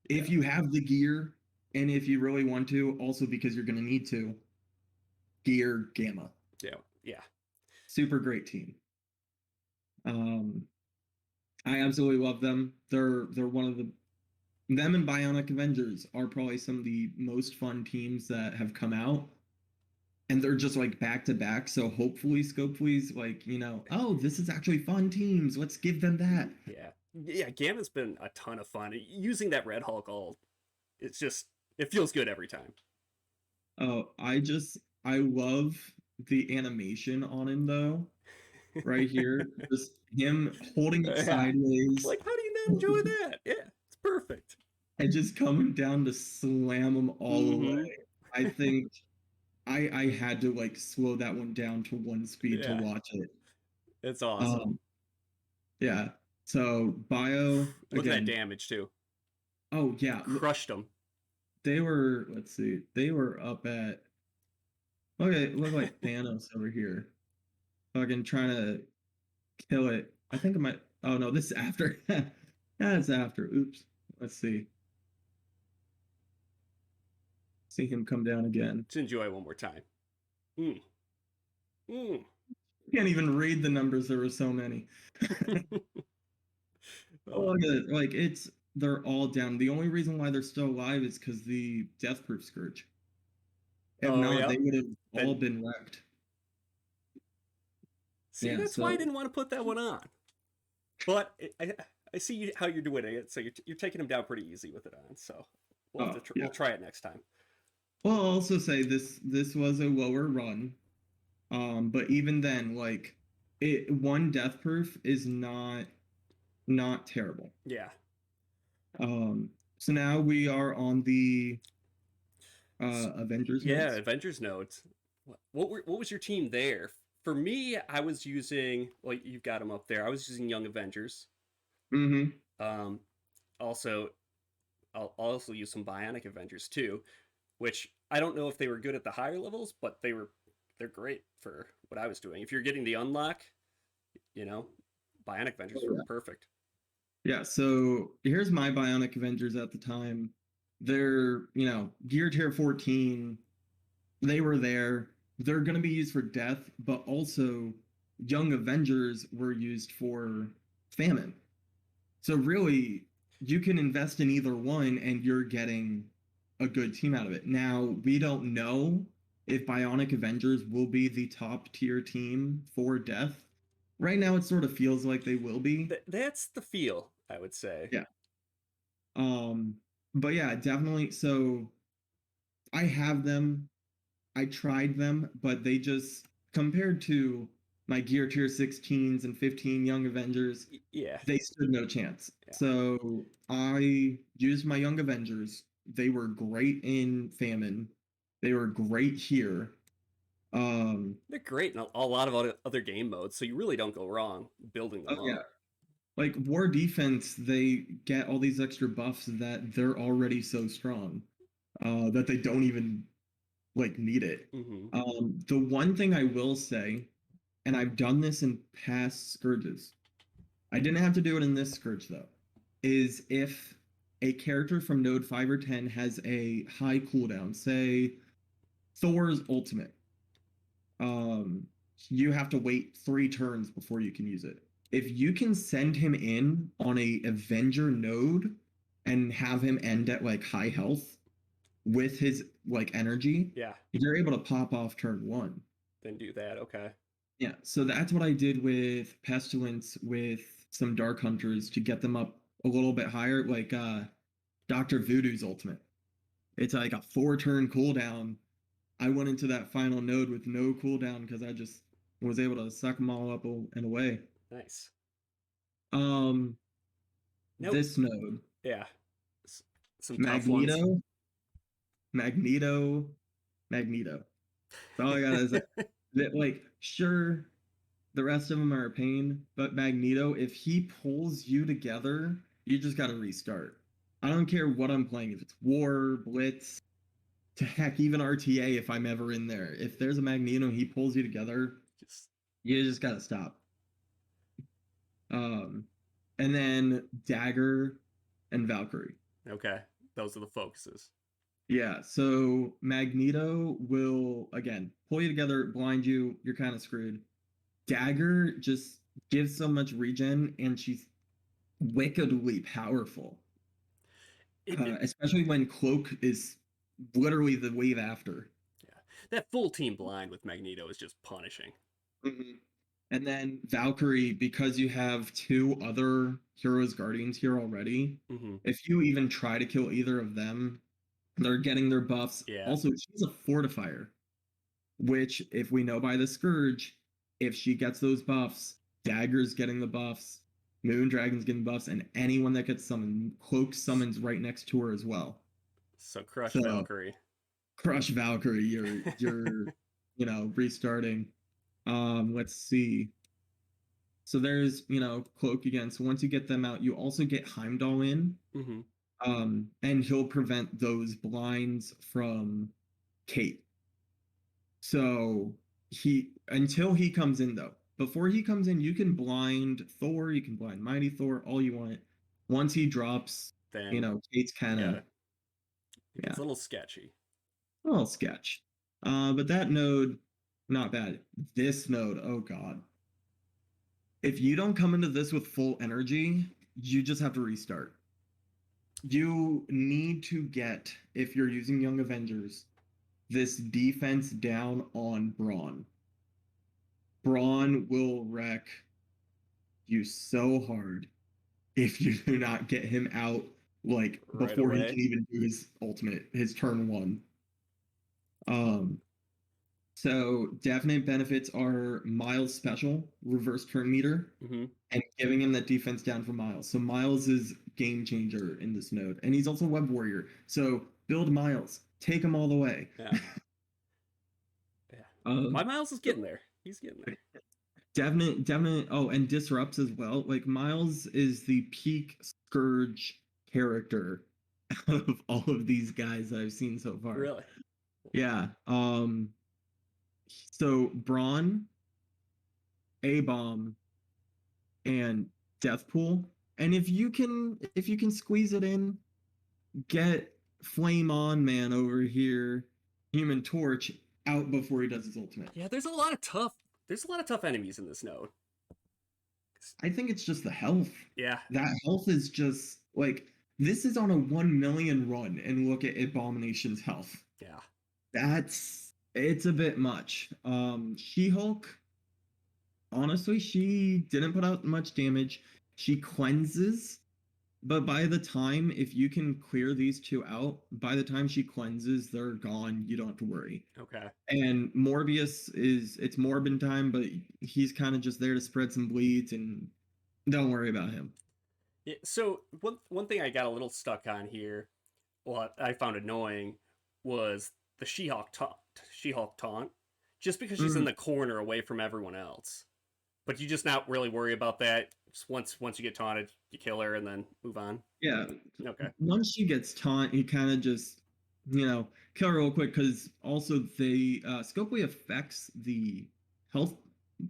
Yeah. If you have the gear, and if you really want to, also because you're going to need to, gear Gamma. Yeah. Super great team. I absolutely love them. They're one of them and Bionic Avengers are probably some of the most fun teams that have come out. And they're just like back to back. So hopefully Scopely's like, you know, oh, this is actually fun teams. Let's give them that. Yeah. Gamma's been a ton of fun. Using that Red Hulk ult, it feels good every time. Oh, I love the animation on him though. Right here, just him holding it sideways. Like, how do you not enjoy that? Yeah, it's perfect. And just coming down to slam them all away. I think I had to, like, slow that one down to 1 speed to watch it. It's awesome. Yeah. So Bio, look at that damage too. Oh yeah, crushed them. They were, let's see, they were up at, okay, look like Thanos over here. Fucking trying to kill it. I think I might. Oh no, this is after. That's after. Oops. Let's see. See him come down again. Let's enjoy one more time. Can't even read the numbers. There were so many. Look at it. Like, they're all down. The only reason why they're still alive is because the Death Proof Scourge. If not, they would have all been wrecked. See, Yeah, that's why I so didn't want to put that one on. But I see how you're doing it, so you're taking him down pretty easy with it on. So oh we'll yeah. try it next time. Well, I'll also say this was a lower run. But even then, like it one death proof is not terrible. Yeah. So now we are on the Avengers Yeah, notes. Avengers Notes. What was your team there? For me, I was using, well, you've got them up there. I was using Young Avengers. Mm-hmm. Um, also, I'll also use some Bionic Avengers too, which I don't know if they were good at the higher levels, but they're great for what I was doing. If you're getting the unlock, you know, Bionic Avengers Oh, were yeah. perfect. Yeah, so here's my Bionic Avengers at the time. They're, gear tier 14. They were there. They're going to be used for death, but also Young Avengers were used for famine. So really, you can invest in either one and you're getting a good team out of it. Now, we don't know if Bionic Avengers will be the top tier team for death. Right now, it sort of feels like they will be. That's the feel, I would say. Yeah. Um, but yeah, definitely. So I have them. I tried them, but they just compared to my Gear Tier 16s and 15 Young Avengers, Yeah, they stood no chance. yeah. So I used my Young Avengers. They were great in Famine. They were great here. Um, They're great in a lot of other game modes, so you really don't go wrong building oh them yeah, up. like War Defense, they get all these extra buffs that they're already so strong that they don't even like need it. Mm-hmm. The one thing I will say, and I've done this in past scourges, I didn't have to do it in this scourge though, is if a character from node 5 or 10 has a high cooldown, say Thor's ultimate, um, you have to wait 3 turns before you can use it. If you can send him in on a Avenger node and have him end at like high health with his like energy, Yeah, you're able to pop off turn 1. then do that. Okay. Yeah, so that's what I did with Pestilence with some Dark Hunters to get them up a little bit higher, like Dr. Voodoo's ultimate. It's like a 4-turn cooldown. I went into that final node with no cooldown because I just was able to suck them all up and away. Nice. Um, Nope. this node, Yeah. Some tough ones. Magneto, Magneto, Magneto. That's all I gotta say. That, like, sure, the rest of them are a pain, but Magneto, if he pulls you together, you just gotta restart. I don't care what I'm playing, if it's War, Blitz, to heck, even RTA if I'm ever in there. If there's a Magneto and he pulls you together, Just you just gotta stop. And then Dagger and Valkyrie. okay. Those are the focuses. Yeah, so Magneto will again pull you together, blind you, you're kind of screwed. Dagger just gives so much regen, and she's wickedly powerful. Especially when Cloak is literally the wave after. Yeah. That full team blind with Magneto is just punishing. Mm-hmm. And then Valkyrie, because you have 2 other Heroes Guardians here already, Mm-hmm. if you even try to kill either of them, they're getting their buffs. Yeah. Also, she's a fortifier, which, if we know by the Scourge, if she gets those buffs, Dagger's getting the buffs, Moondragon's getting buffs, and anyone that gets summoned, Cloak summons right next to her as well. So crush So, Valkyrie. crush Valkyrie, you're restarting. Let's see. So there's, Cloak again. So once you get them out, you also get Heimdall in. Mm-hmm. And he'll prevent those blinds from Kate. So until he comes in though. Before he comes in, you can blind Thor, you can blind Mighty Thor, all you want. Once he drops, Then Kate's kind of it gets a little sketchy. a little sketch. But that node, not bad. This node, oh god. If you don't come into this with full energy, you just have to restart. You need to get, if you're using Young Avengers, this defense down on Brawn. Braun will wreck you so hard if you do not get him out like Right before he away. can even do his ultimate, his turn one. Um, so definite benefits are Miles special, reverse turn meter, Mm-hmm. and giving him that defense down for Miles. So Miles is game changer in this node, and he's also web warrior. So build Miles, take him all the way. Yeah. Yeah. My Miles is So getting there. He's getting there. definite. Oh, and disrupts as well. Like Miles is the peak Scourge character of all of these guys I've seen so far. Really. Yeah. So Braun, A Bomb, and Deathpool. And if you can squeeze it in, get Flame On Man over here, Human Torch out before he does his ultimate. Yeah, there's a lot of tough enemies in this node. I think it's just the health. Yeah. That health is just like this is on a 1 million run, and look at Abomination's health. Yeah. It's a bit much. She-Hulk, honestly, she didn't put out much damage. She cleanses, but by the time, if you can clear these two out, by the time she cleanses, they're gone. You don't have to worry. Okay. And Morbius it's Morbin time, but he's kind of just there to spread some bleeds, and don't worry about him. Yeah, so one thing I got a little stuck on here, what I found annoying, was the She-Hulk taunt, just because she's in the corner away from everyone else. But you just not really worry about that. Just once you get taunted, you kill her and then move on. Yeah. Okay. Once she gets taunt, you kind of just, kill her real quick, because also they Scopely affects the health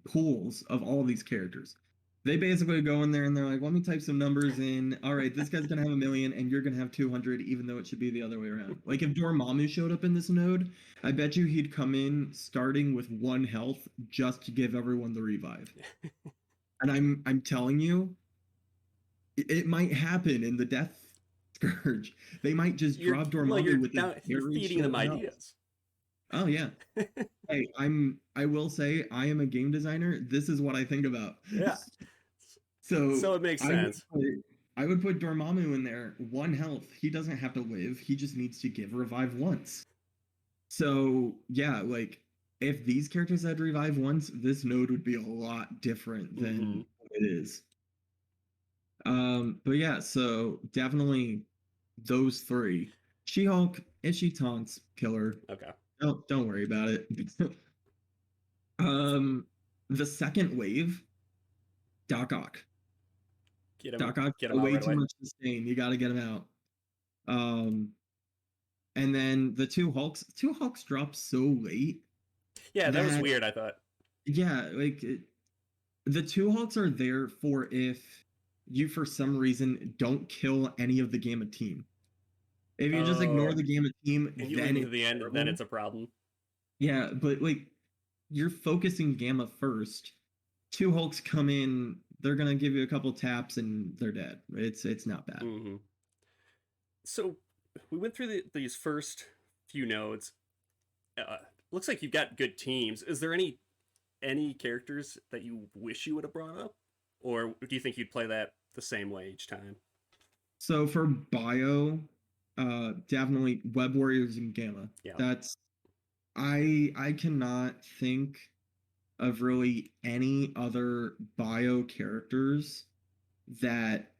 pools of all of these characters. They basically go in there and they're like, let me type some numbers in. All right, this guy's going to have 1 million and you're going to have 200, even though it should be the other way around. Like if Dormammu showed up in this node, I bet you he'd come in starting with 1 health just to give everyone the revive. And I'm telling you, it might happen in the Death Scourge. They might just drop Dormammu with this you're feeding them ideas. Oh yeah. Hey, I will say I am a game designer. This is what I think about. Yeah. So it makes sense. I would put Dormammu in there, 1 health. He doesn't have to live. He just needs to give revive once. So yeah, like if these characters had revive once, this node would be a lot different than it is. But yeah, so definitely those 3. She-Hulk, if she taunts, kill her. Okay. Don't worry about it. The second wave, Doc Ock. Doc Ock, way too much sustain. You got to get him out. And then the 2 Hulks. 2 Hulks drop so late. Yeah, that was weird, I thought. Yeah, like the 2 Hulks are there for if you for some reason don't kill any of the Gamma team. If you just ignore the Gamma team, and you leave it to the end, then it's a problem. Yeah, but like you're focusing Gamma first. 2 Hulks come in, they're gonna give you a couple taps and they're dead. It's not bad. Mm-hmm. So we went through these first few nodes. Looks like you've got good teams. Is there any characters that you wish you would have brought up, or do you think you'd play that the same way each time? So for Bio, definitely Web Warriors and Gamma. Yeah. That's I cannot think of really any other Bio characters that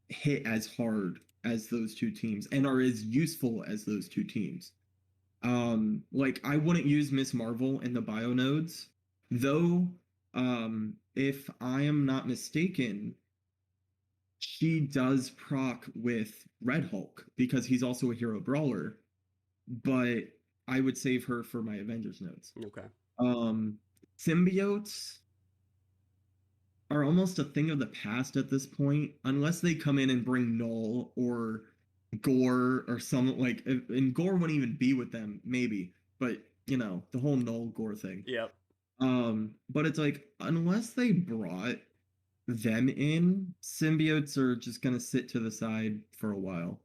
hit as hard as those 2 teams and are as useful as those 2 teams. Like I wouldn't use Miss Marvel in the Bio nodes, though. If I am not mistaken, she does proc with Red Hulk because he's also a hero brawler, but I would save her for my Avengers nodes. Okay. Symbiotes are almost a thing of the past at this point, unless they come in and bring Null or Gore or some like, and Gore wouldn't even be with them, maybe, but the whole Null Gore thing. Yep. But it's like, unless they brought them in, symbiotes are just gonna sit to the side for a while.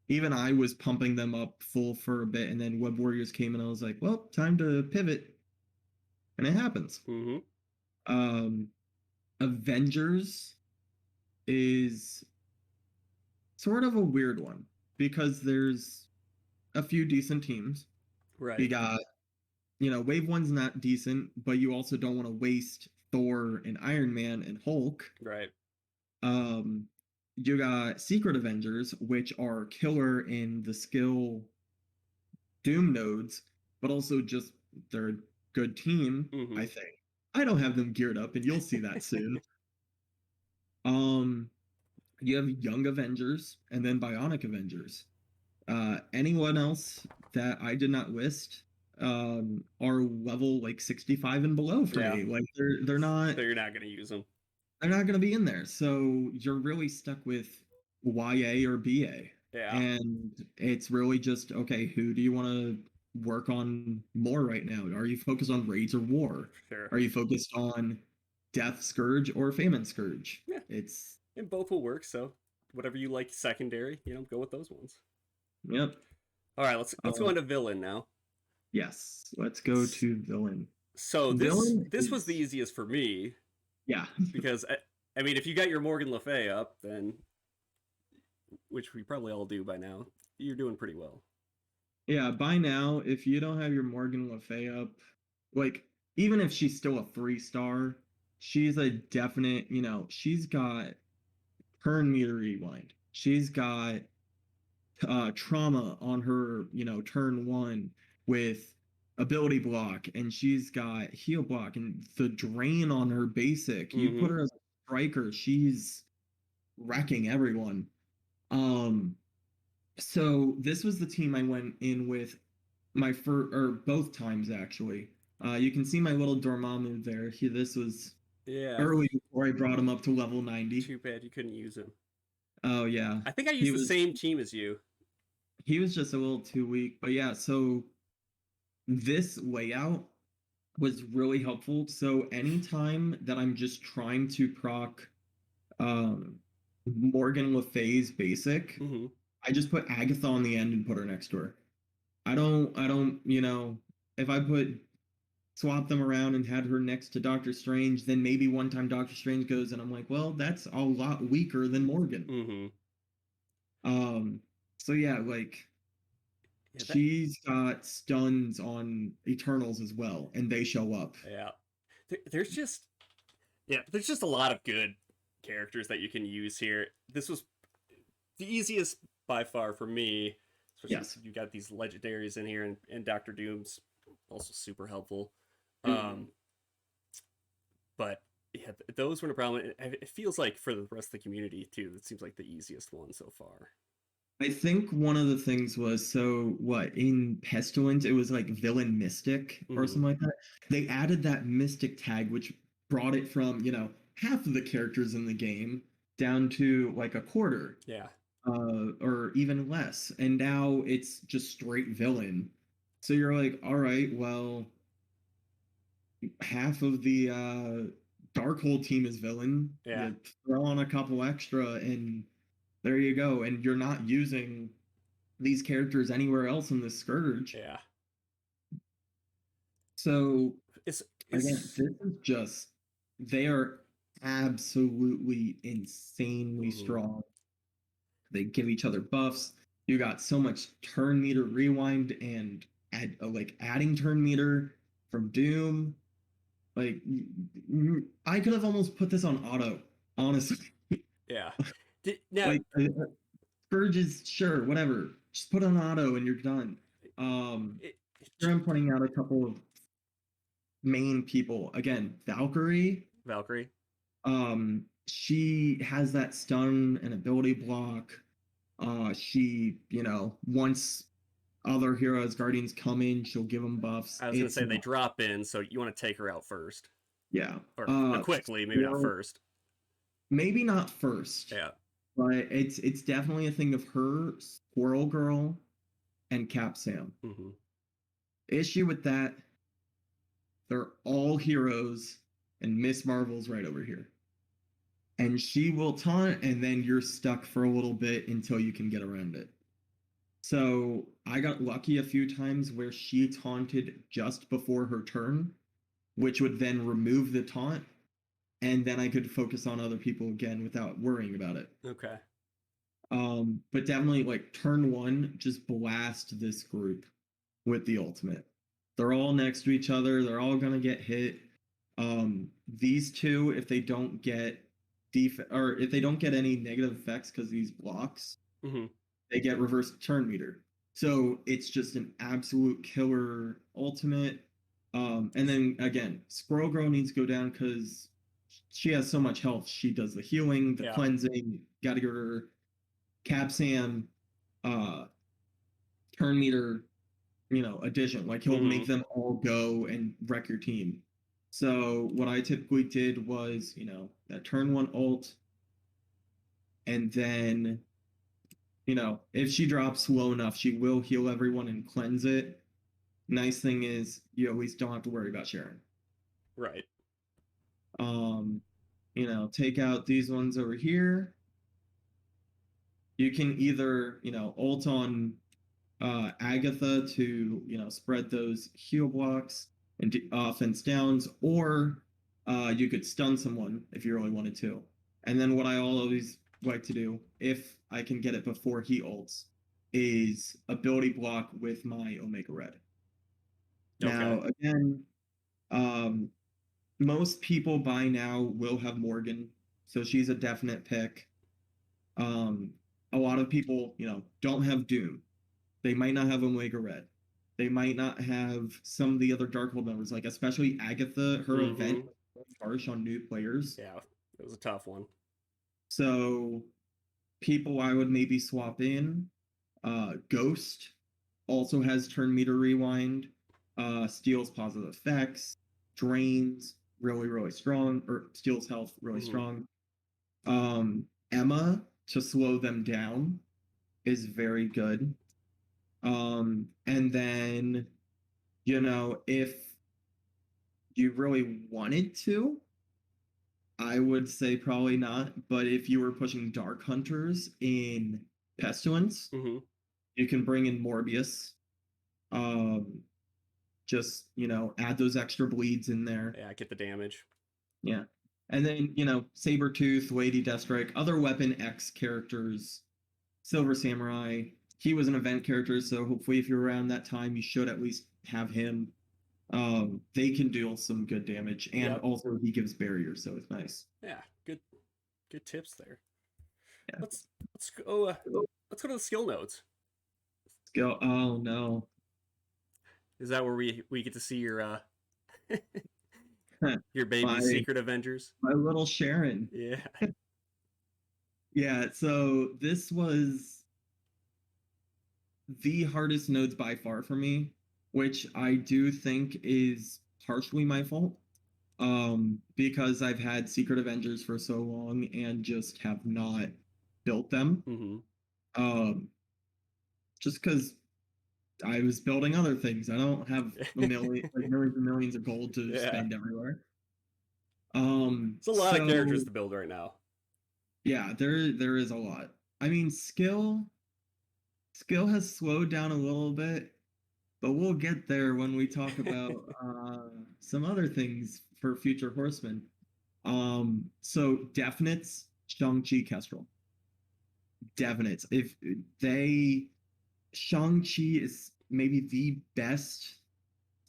Even I was pumping them up full for a bit, and then Web Warriors came and I was like, well, time to pivot. and it happens. Mm-hmm. Um, Avengers is sort of a weird one because there's a few decent teams. You Right. got, Wave One's not decent, but you also don't want to waste Thor and Iron Man and Hulk. Right. Um, you got Secret Avengers, which are killer in the skill Doom nodes, but also just they're a good team, Mm-hmm. I think. I don't have them geared up, and you'll see that soon. Um, you have Young Avengers and then Bionic Avengers. Anyone else that I did not list are level like 65 and below for Yeah. me. Like they're not So you're not gonna use them. they're not going to be in there. So you're really stuck with YA or BA. Yeah. And it's really just, okay, who do you want to work on more right now? Are you focused on Raids or War? Sure. Are you focused on Death Scourge or Famine Scourge? Yeah. It's, And both will work. So whatever you like secondary, go with those ones. yep. All right. Let's go on to villain now. Yes. Let's go to villain. So Villain this was the is, easiest for me yeah. because I mean, if you got your Morgan Le Fay up, then which we probably all do by now, you're doing pretty well. Yeah, by now, if you don't have your Morgan Le Fay up, like, even if she's still a 3-star, she's a definite, she's got turn meter rewind. She's got trauma on her, turn 1 with ability block, and she's got heal block and the drain on her basic. You put her as a striker, she's wrecking everyone. So this was the team I went in with my first, or both times actually. You can see my little Dormammu there. This was early before I brought him up to level 90. Too bad you couldn't use him. Oh yeah. I think I used the same team as you. He was just a little too weak, but yeah. So this layout was really helpful. So anytime that I'm just trying to proc Morgan Le Fay's basic, I just put Agatha on the end and put her next to her. I don't, if I swap them around and had her next to Doctor Strange, then maybe one time Doctor Strange goes and I'm like, well, that's a lot weaker than Morgan. So yeah, like she's got stuns on Eternals as well, and they show up. Yeah. There's just a lot of good characters that you can use here. This was the easiest by far for me. Especially you got these legendaries in here, and Doctor Doom's also super helpful. But yeah, those were no problem. It feels like for the rest of the community too, it seems like the easiest one so far. I think one of the things was, so what, in Pestilence, it was like Villain Mystic or something like that. They added that Mystic tag, which brought it from, half of the characters in the game down to like a quarter. Yeah. Or even less. And now it's just straight villain. So you're like, all right, well, half of the Darkhold team is villain. Yeah. You throw on a couple extra and there you go. And you're not using these characters anywhere else in the Scourge. Yeah. So again, this is just, they are absolutely insanely strong. They give each other buffs. You got so much turn meter rewind and adding turn meter from Doom. Like, I could have almost put this on auto, honestly. Yeah. Now, like, Scourge is sure, whatever. Just put on auto and you're done. Here I'm pointing out a couple of main people. Again, Valkyrie. She has that stun and ability block. She, once other heroes, Guardians come in, she'll give them buffs. I was going to say they drop in, so you want to take her out first. Yeah. Or quickly, maybe not first. Maybe not first. Yeah. But it's definitely a thing of her, Squirrel Girl, and Cap Sam. Issue with that, they're all heroes, and Miss Marvel's right over here. And she will taunt, and then you're stuck for a little bit until you can get around it. So I got lucky a few times where she taunted just before her turn, which would then remove the taunt, and then I could focus on other people again without worrying about it. Okay. But definitely like turn 1, just blast this group with the ultimate. They're all next to each other. They're all gonna get hit. These two, if they don't get or if they don't get any negative effects because these blocks, they get reverse turn meter. So it's just an absolute killer ultimate. And then again, Squirrel Girl needs to go down because she has so much health. She does the healing, the cleansing, gotta get her Cap Sam, turn meter, addition. Like he'll make them all go and wreck your team. So what I typically did was, that turn 1 ult, and then, if she drops low enough, she will heal everyone and cleanse it. Nice thing is you always don't have to worry about Sharon. Right. Take out these ones over here. You can either, ult on Agatha to, spread those heal blocks and offense downs, or you could stun someone if you really wanted to. And then what I always like to do, if I can get it before he ults, is ability block with my Omega Red. Okay. Now, again, most people by now will have Morgan, so she's a definite pick. A lot of people, don't have Doom. They might not have Omega Red. They might not have some of the other Darkhold members, like especially Agatha. Her event was harsh on new players. Yeah, it was a tough one. So people I would maybe swap in. Ghost also has turn meter rewind. Steals positive effects. Drains really, really strong. Or steals health really strong. Emma, to slow them down, is very good. And then, if you really wanted to, I would say probably not. But if you were pushing Dark Hunters in Pestilence, you can bring in Morbius. Just, add those extra bleeds in there. Yeah, get the damage. Yeah. And then, Sabretooth, Lady Deathstrike, other Weapon X characters, Silver Samurai. He was an event character, so hopefully if you're around that time, you should at least have him. They can deal some good damage, and also he gives barriers, so it's nice. Yeah, good tips there. Yeah. Let's go to the skill notes. Skill. Oh no. Is that where we get to see your your baby secret Avengers? My little Sharon. Yeah. Yeah, so this was the hardest nodes by far for me, which I do think is partially my fault, because I've had Secret Avengers for so long and just have not built them. Just because I was building other things. I don't have millions and millions of gold to spend everywhere. It's a lot of characters to build right now. Yeah, there is a lot. I mean, skill has slowed down a little bit, but we'll get there when we talk about some other things for future Horsemen. So definites, Shang-Chi, Kestrel. Definites. If Shang-Chi is maybe the best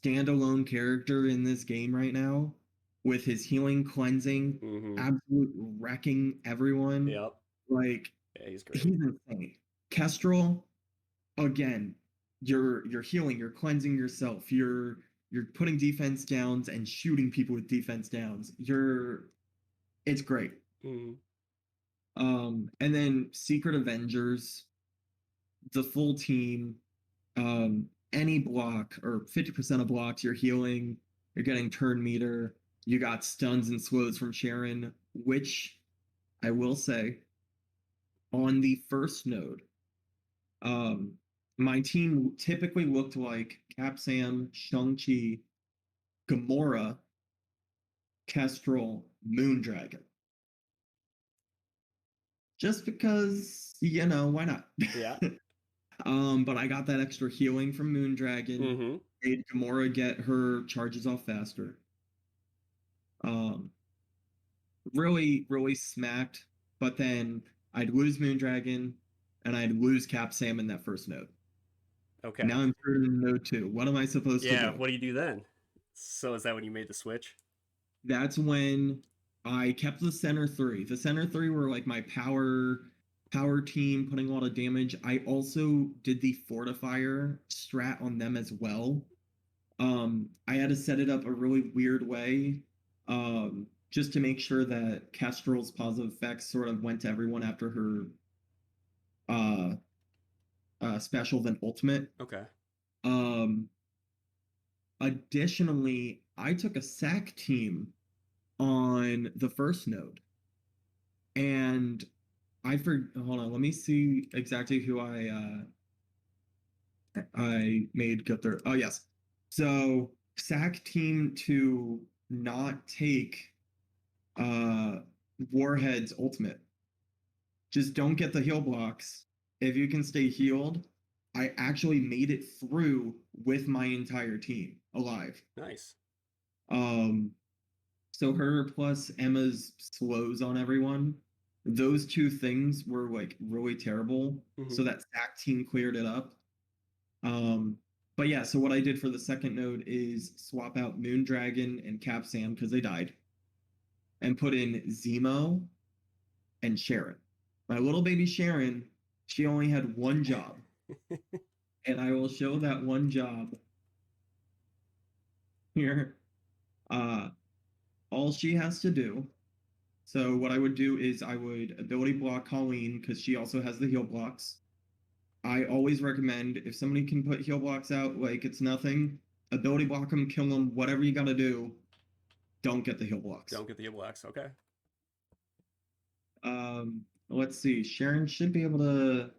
standalone character in this game right now, with his healing, cleansing, absolute wrecking everyone. Yep. Like, yeah, he's great. He's insane. Kestrel, again, you're healing, you're cleansing yourself, you're putting defense downs and shooting people with defense downs. It's great. And then Secret Avengers, the full team, any block or 50% of blocks, you're healing, you're getting turn meter. You got stuns and slows from Sharon, which I will say, on the first node, my team typically looked like Cap Sam, Shang-Chi, Gamora, Kestrel, Moondragon. Just because, why not? Yeah. But I got that extra healing from Moondragon. Made Gamora get her charges off faster. Um, really, really smacked. But then I'd lose Moondragon, and I'd lose Cap Sam in that first node. Okay. Now I'm through in node 2. What am I supposed to Yeah, do? what do you do then? So is that when you made the switch? That's when I kept the center 3. The center 3 were like my power team, putting a lot of damage. I also did the fortifier strat on them as well. I had to set it up a really weird way, just to make sure that Kestrel's positive effects sort of went to everyone after her uh, special, then ultimate. Okay. Um, Additionally, I took a sack team on the first node, and hold on, let me see exactly who I made go through. Oh yes, so sack team to not take uh Warhead's ultimate. Just don't get the heal blocks. If you can stay healed, I actually made it through with my entire team alive. Nice. Um, so her plus Emma's slows on everyone. Those two things were like really terrible. So that sack team cleared it up. But yeah, so what I did for the second node is swap out Moondragon and Cap Sam because they died, and put in Zemo and Sharon. My little baby Sharon, she only had one job. And I will show that one job here. All she has to do. So what I would do is I would ability block Colleen because she also has the heal blocks. I always recommend if somebody can put heal blocks out, like it's nothing, ability block them, kill them, whatever you gotta do. Don't get the heal blocks. Don't get the blacks. Okay. Let's see. Sharon should be able to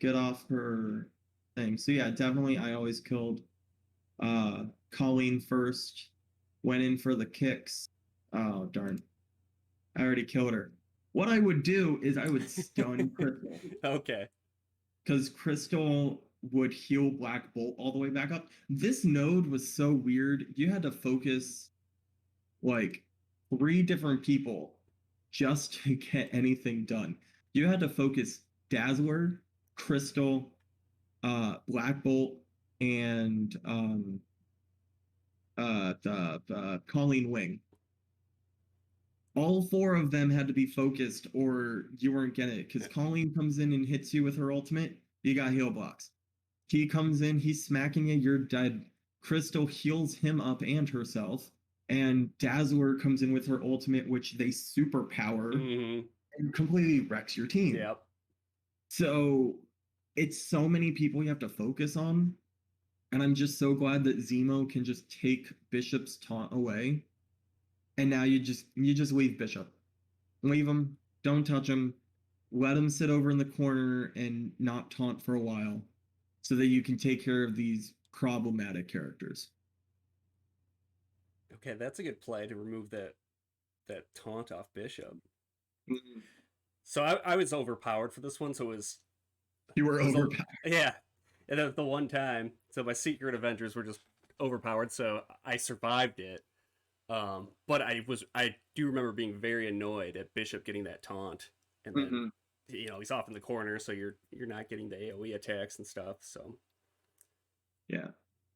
get off her thing. So yeah, definitely I always killed Colleen first, went in for the kicks. Oh darn. I already killed her. What I would do is I would stun Crystal. Okay. Because Crystal would heal Black Bolt all the way back up. This node was so weird. You had to focus like 3 different people just to get anything done. You had to focus Dazzler, Crystal, Black Bolt, and the Colleen Wing. All 4 of them had to be focused or you weren't getting it. Because Colleen comes in and hits you with her ultimate, you got heal blocks. He comes in, he's smacking you, you're dead. Crystal heals him up and herself. And Dazzler comes in with her ultimate, which they superpower and completely wrecks your team. Yep. So it's so many people you have to focus on. And I'm just so glad that Zemo can just take Bishop's taunt away. And now you just leave Bishop. Leave him. Don't touch him. Let him sit over in the corner and not taunt for a while so that you can take care of these problematic characters. Okay, that's a good play to remove that taunt off Bishop. Mm-hmm. So I was overpowered for this one, so it was... You were overpowered. Yeah. And at the one time, so my Secret Avengers were just overpowered, so I survived it. But I do remember being very annoyed at Bishop getting that taunt, and then he's off in the corner, so you're not getting the AOE attacks and stuff. So yeah,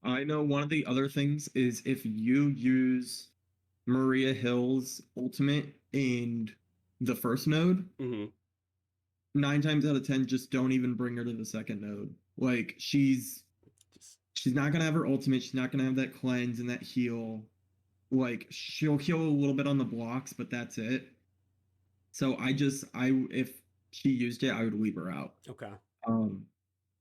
I know one of the other things is if you use Maria Hill's ultimate in the first node, 9 times out of 10, just don't even bring her to the second node. Like she's not gonna have her ultimate. She's not gonna have that cleanse and that heal. Like she'll heal a little bit on the blocks, but that's it. So if she used it, I would leave her out. Okay.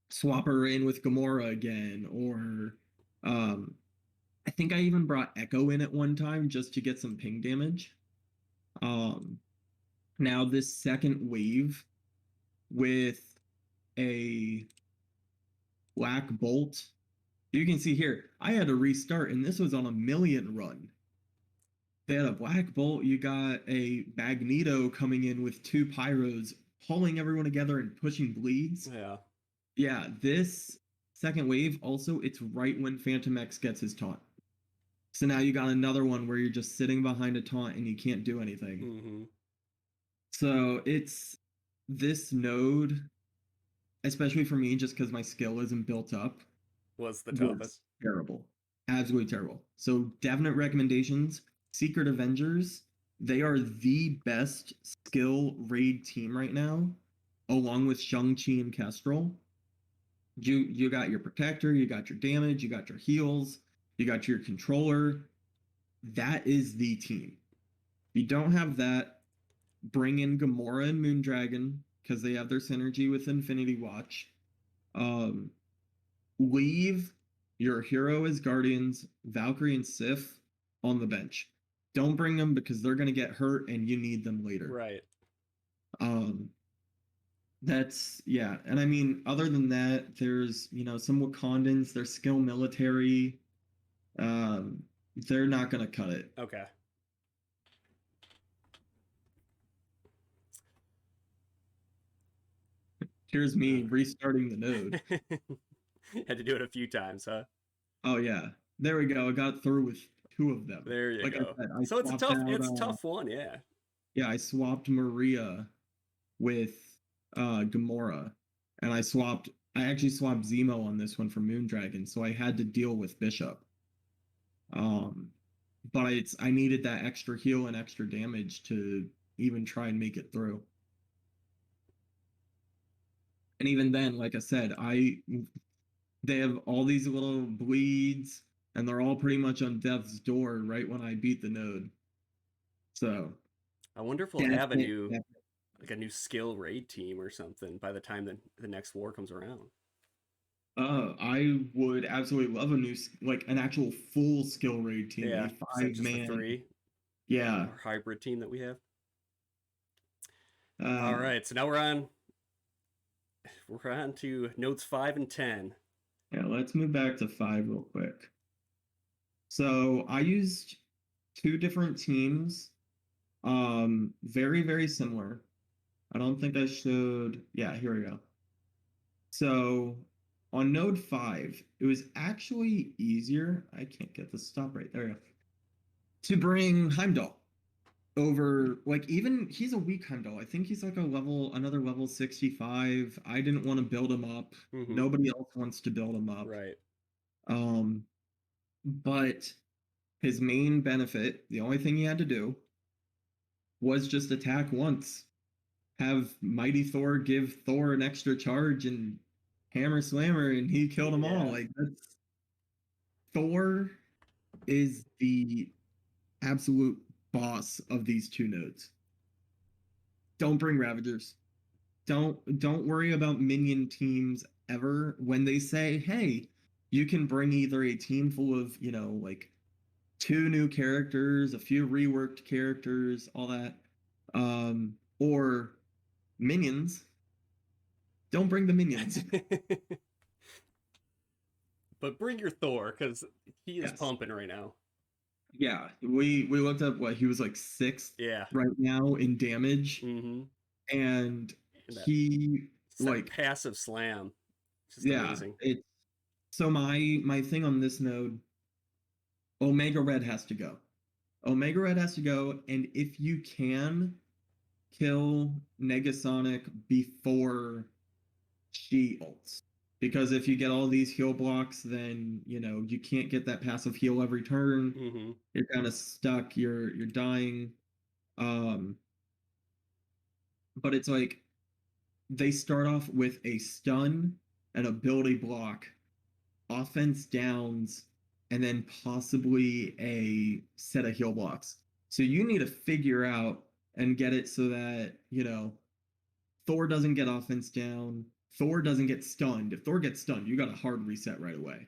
Swap her in with Gamora again, or I think I even brought Echo in at one time just to get some ping damage. Now this second wave with a Black Bolt, you can see here, I had to restart, and this was on a 1,000,000 run. They had a Black Bolt, you got a Magneto coming in with 2 pyros, pulling everyone together and pushing bleeds. Yeah. Yeah, this second wave, also, it's right when Phantom X gets his taunt. So now you got another one where you're just sitting behind a taunt and you can't do anything. Mm-hmm. So it's this node, especially for me, just because my skill isn't built up, Was the was toughest. terrible. Absolutely terrible. So definite recommendations. Secret Avengers, they are the best skill raid team right now, along with Shang-Chi and Kestrel. You got your protector, you got your damage, you got your heals, you got your controller. That is the team. If you don't have that, bring in Gamora and Moondragon because they have their synergy with Infinity Watch. Um, leave your hero as Guardians, Valkyrie and Sif on the bench. Don't bring them because they're going to get hurt and you need them later. Right. That's yeah, and I mean, other than that, there's some Wakandans. They're skill military. They're not gonna cut it. Okay. Here's me restarting the node. Had to do it a few times, huh? Oh yeah, there we go. I got through with 2 of them. There you Like go. I said, I So it's a swapped tough. out. It's a tough one, yeah. Yeah, I swapped Maria with Gamora, and I actually swapped Zemo on this one for Moondragon, so I had to deal with Bishop. But I needed that extra heal and extra damage to even try and make it through. And even then, like I said, they have all these little bleeds, and they're all pretty much on death's door right when I beat the node. So I wonder if we'll have a new skill raid team or something by the time the next war comes around. I would absolutely love an actual full skill raid team, Yeah, a 5-man. 3. Yeah, our hybrid team that we have. Uh, All right, so now we're on to notes 5 and 10. Yeah, let's move back to 5 real quick. So I used 2 different teams, very, very similar. I don't think I showed. Yeah, here we go. So on node 5, it was actually easier. I can't get the stop right there. To bring Heimdall over, even he's a weak Heimdall. I think he's like another level 65. I didn't want to build him up. Mm-hmm. Nobody else wants to build him up. Right. But his main benefit, the only thing he had to do was just attack once. Have Mighty Thor give Thor an extra charge and hammer slammer, and he killed them all. Thor is the absolute boss of these 2 nodes. Don't bring Ravagers. Don't worry about minion teams ever. When they say, hey, you can bring either a team full of 2 new characters, a few reworked characters, all that, or minions. Don't bring the minions. But bring your Thor, because he is pumping right now. Yeah, we looked up what he was like 6th right now in damage. Mm-hmm. And he passive slam. Just amazing. So my thing on this node, Omega Red has to go. Omega Red has to go, and if you can, kill Negasonic before she ults. Because if you get all these heal blocks, then you can't get that passive heal every turn. Mm-hmm. You're kind of stuck. You're dying. But it's like they start off with a stun, an ability block, offense downs, and then possibly a set of heal blocks. So you need to figure out and get it so that Thor doesn't get offense down. Thor doesn't get stunned. If Thor gets stunned, you got a hard reset right away.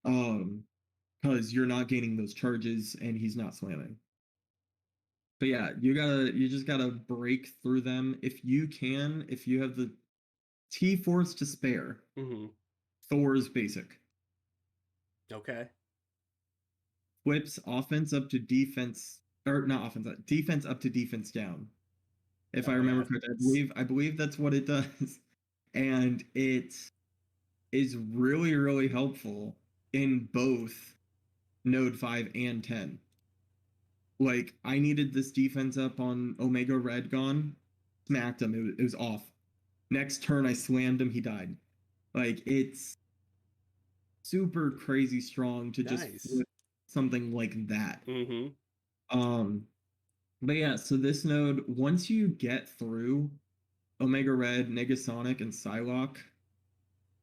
Because you're not gaining those charges and he's not slamming. But yeah, you just gotta break through them if you can. If you have the T-Force to spare, Thor's basic. Okay. Flips offense up to defense, or not offense, defense up to defense down. If I remember correctly, I believe that's what it does. And it is really, really helpful in both Node 5 and 10. Like, I needed this defense up on Omega Red gone, smacked him. It was off. Next turn, I slammed him. He died. Like, it's super crazy strong to just Nice. flip something like that. Mm-hmm. But yeah, so this node, once you get through Omega Red, Negasonic, and Psylocke,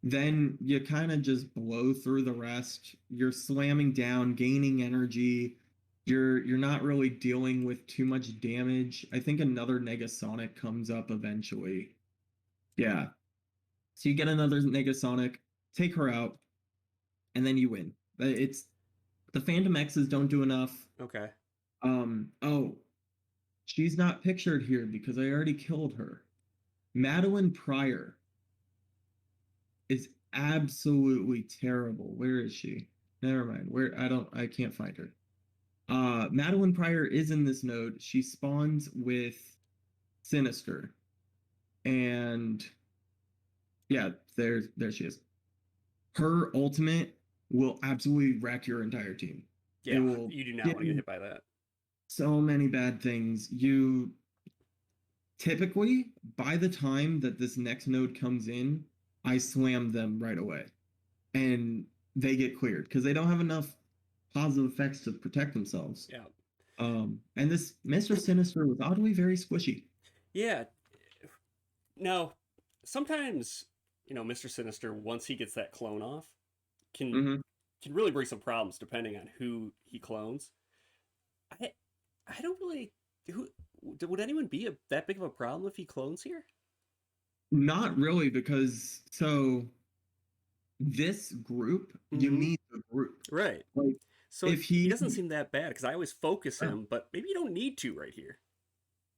then you kind of just blow through the rest. You're slamming down, gaining energy. You're not really dealing with too much damage. I think another Negasonic comes up eventually. Yeah. So you get another Negasonic, take her out, and then you win. It's the Phantom X's don't do enough. Okay. Oh, she's not pictured here because I already killed her. Madeline Pryor is absolutely terrible. Where is she? Never mind. I can't find her. Madeline Pryor is in this node. She spawns with Sinister. And yeah, there she is. Her ultimate will absolutely wreck your entire team. Yeah, you do not want to get hit by that. So many bad things. You typically, by the time that this next node comes in, I slam them right away. And they get cleared because they don't have enough positive effects to protect themselves. Yeah. And this Mr. Sinister was oddly very squishy. Yeah. Now, sometimes, Mr. Sinister, once he gets that clone off, can really bring some problems depending on who he clones. I don't really. Would anyone be that big of a problem if he clones here? Not really, because this group, you need the group, right? Like, so if he doesn't seem that bad, because I always focus him, but maybe you don't need to right here.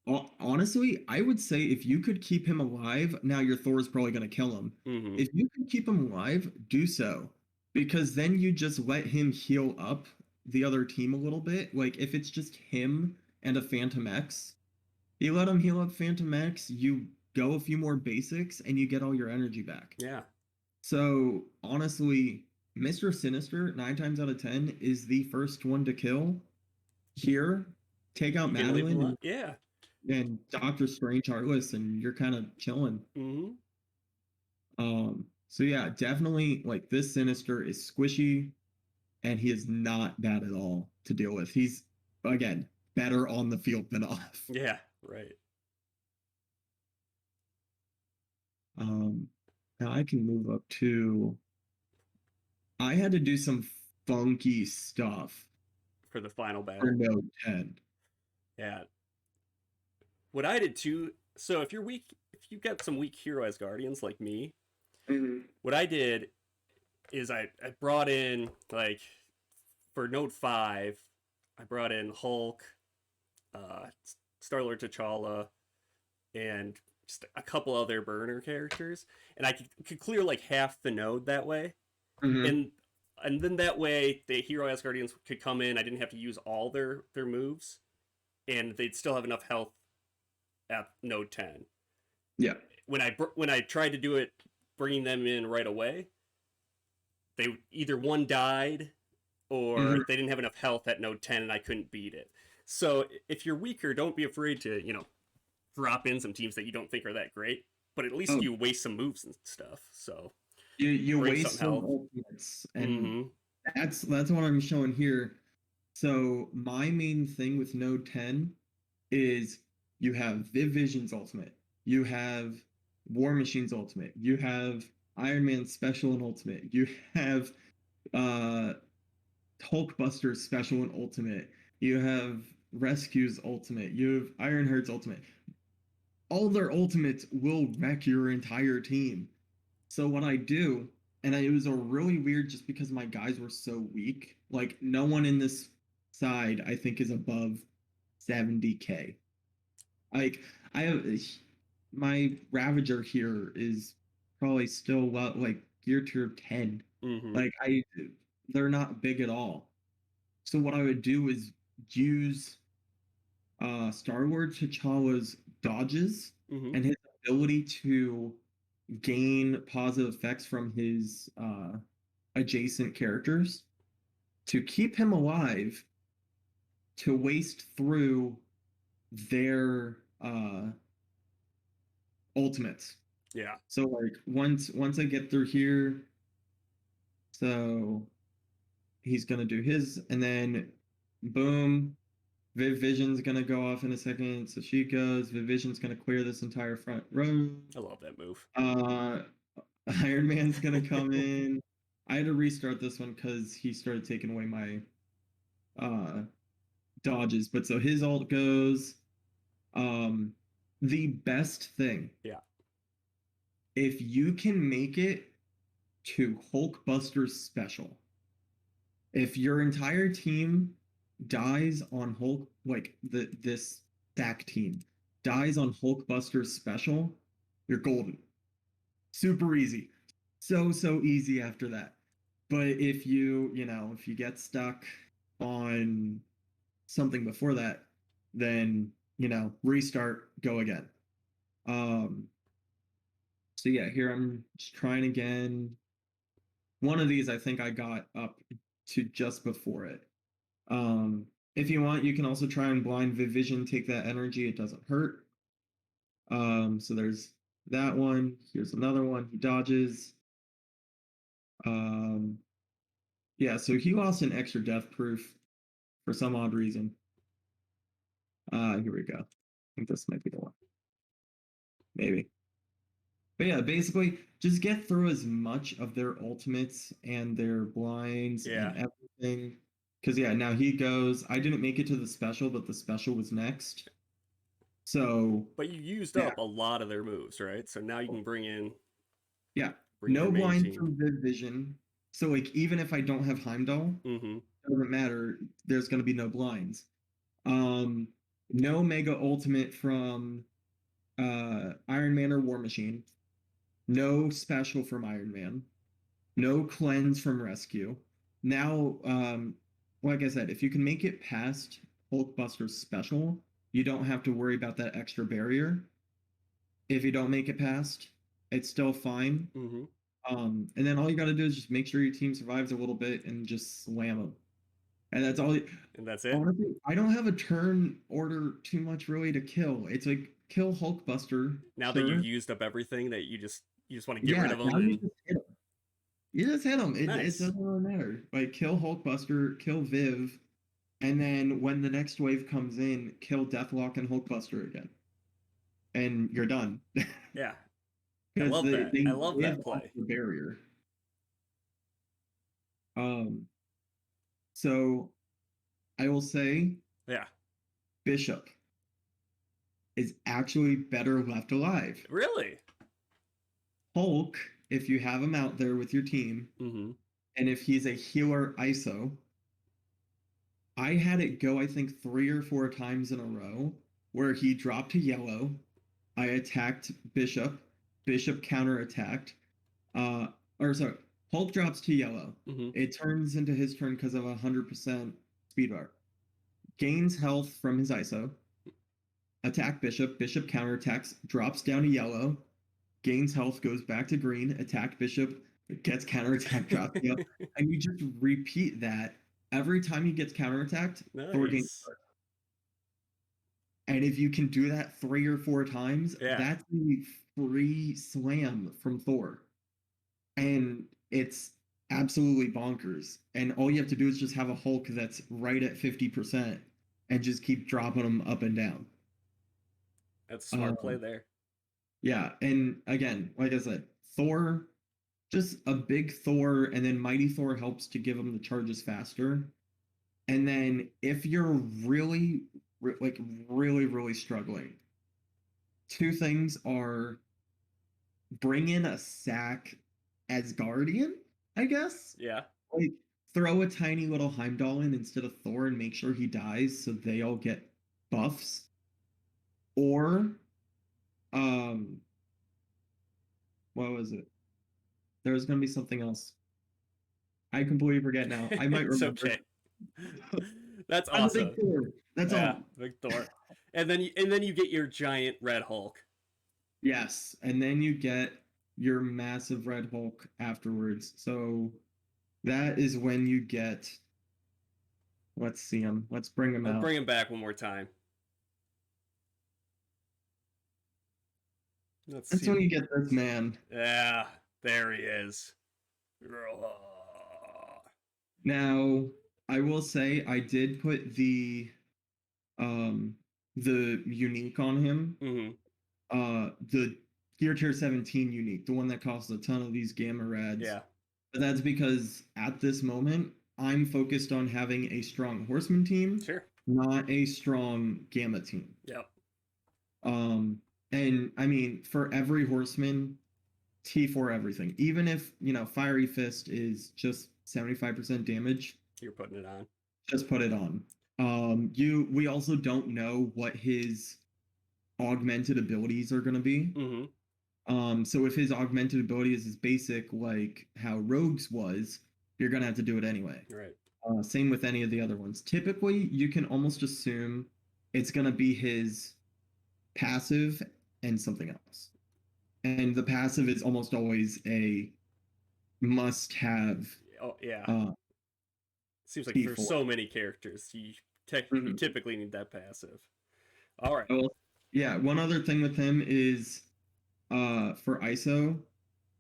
Well, honestly, I would say if you could keep him alive, now your Thor's probably going to kill him. If you can keep him alive, do so, because then you just let him heal up the other team a little bit. Like, if it's just him and a Phantom X, you let him heal up Phantom X, you go a few more basics, and you get all your energy back. Yeah. So, honestly, Mr. Sinister, 9 times out of 10, is the first one to kill. Here, take out Madeline. And Doctor Strange Heartless, and you're kind of chilling. So yeah, definitely, like, this Sinister is squishy, and he is not bad at all to deal with. He's, again, better on the field than off. Yeah, right. Now I can move up to. I had to do some funky stuff for the final battle. For Node 10. Yeah. What I did too. So if you've got some weak hero Asgardians like me, what I did is I brought in, like, for Node 5, I brought in Hulk, Star-Lord T'Challa, and just a couple other burner characters, and I could clear like half the node that way, and then that way the hero Asgardians could come in. I didn't have to use all their moves, and they'd still have enough health at node 10. Yeah. When I tried to do it, bringing them in right away, they either one died or they didn't have enough health at node 10, and I couldn't beat it. So if you're weaker, don't be afraid to drop in some teams that you don't think are that great, but at least you waste some moves and stuff. So you waste some ultimates, and that's what I'm showing here. So my main thing with Node 10 is you have Viv Vision's ultimate, you have War Machine's ultimate, you have Iron Man's special and ultimate, you have Hulkbuster's special and ultimate, you have Rescue's ultimate, you have Ironheart's ultimate. All their ultimates will wreck your entire team. So what I do, and it was a really weird, just because my guys were so weak. Like, no one in this side, I think, is above 70k. Like, I have my Ravager here is probably still like gear tier 10. Like, they're not big at all. So what I would do is use Star-Lord T'Challa's dodges and his ability to gain positive effects from his adjacent characters. to keep him alive, to waste through their ultimates. Yeah. So like once I get through here, so he's gonna do his, and then boom, Viv Vision's gonna go off in a second. So she goes. Viv Vision's gonna clear this entire front row. I love that move. Iron Man's gonna come in. I had to restart this one because he started taking away my dodges. But so his ult goes. The best thing. Yeah. If you can make it to Hulkbuster's special, if your entire team dies on Hulk, like this stack team dies on Hulkbuster's special, you're golden. Super easy. So easy after that. But if you get stuck on something before that, then, restart, go again. So yeah, here I'm just trying again. One of these I think I got up to just before it. If you want, you can also try and blind Viv Vision, take that energy, it doesn't hurt. So there's that one. Here's another one. He dodges. Yeah, so he lost an extra death proof for some odd reason. Here we go. I think this might be the one. Maybe. But yeah, basically, just get through as much of their ultimates and their blinds and everything. Because yeah, now he goes. I didn't make it to the special, but the special was next. So. But you used up a lot of their moves, right? So now you can bring in. Yeah. No blind from Viv Vision. So like even if I don't have Heimdall, doesn't matter. There's gonna be no blinds. No Mega Ultimate from Iron Man or War Machine. No special from Iron Man. No cleanse from Rescue. Now, like I said, if you can make it past Hulkbuster's special, you don't have to worry about that extra barrier. If you don't make it past, it's still fine. And then all you got to do is just make sure your team survives a little bit and just slam them. And that's all. And that's it. Honestly, I don't have a turn order too much really to kill. It's like kill Hulkbuster. Now that you've used up everything, that you just want to get rid of them. You just hit them. It doesn't really matter. Like kill Hulkbuster, kill Viv, and then when the next wave comes in, kill Deathlock and Hulkbuster again, and you're done. Yeah. I love that. I love that play. The barrier. So I will say, Bishop is actually better left alive. Really? Hulk, if you have him out there with your team, and if he's a healer ISO, I had it go, I think 3 or 4 times in a row where he dropped to yellow. I attacked Bishop. Bishop counterattacked. Hulk drops to yellow. It turns into his turn because of 100% speed bar. Gains health from his ISO. Attack Bishop. Bishop counterattacks. Drops down to yellow. Gains health. Goes back to green. Attack Bishop. Gets counterattacked. Drops to yellow. And you just repeat that every time he gets counterattacked. Thor gains heart. And if you can do that 3 or 4 times, that's a free slam from Thor. And it's absolutely bonkers. And all you have to do is just have a Hulk that's right at 50% and just keep dropping them up and down. That's a smart play there. Yeah, and again, like I said, Thor, just a big Thor, and then Mighty Thor helps to give him the charges faster. And then if you're really struggling, 2 things are bring in a sack as Guardian, I guess. Yeah. Like throw a tiny little Heimdall in instead of Thor and make sure he dies so they all get buffs. Or what was it? There was gonna be something else. I completely forget now. I might remember. It's okay. That's awesome. Big Thor. That's all. Big Thor. And then you get your giant red Hulk. Yes, and then you get your massive red Hulk afterwards. So that is when you get Let's see him. Let's bring him I'll out. bring him back one more time. Let's That's see. when you get this man. Yeah, there he is. Now, I will say I did put the unique on him. The Gear Tier 17 unique, the one that costs a ton of these gamma rads. Yeah. But that's because at this moment, I'm focused on having a strong horseman team, Sure. not a strong gamma team. Yep. And I mean, for every horseman, T4 everything. Even if, Fiery Fist is just 75% damage, You're putting it on. just put it on. We also don't know what his augmented abilities are going to be. So if his augmented ability is his basic, like how Rogue's was, you're going to have to do it anyway. Right. Same with any of the other ones. Typically, you can almost assume it's going to be his passive and something else. And the passive is almost always a must-have. Oh, yeah. Seems like T4. for so many characters, you typically need that passive. All right. Well, yeah, one other thing with him is for ISO,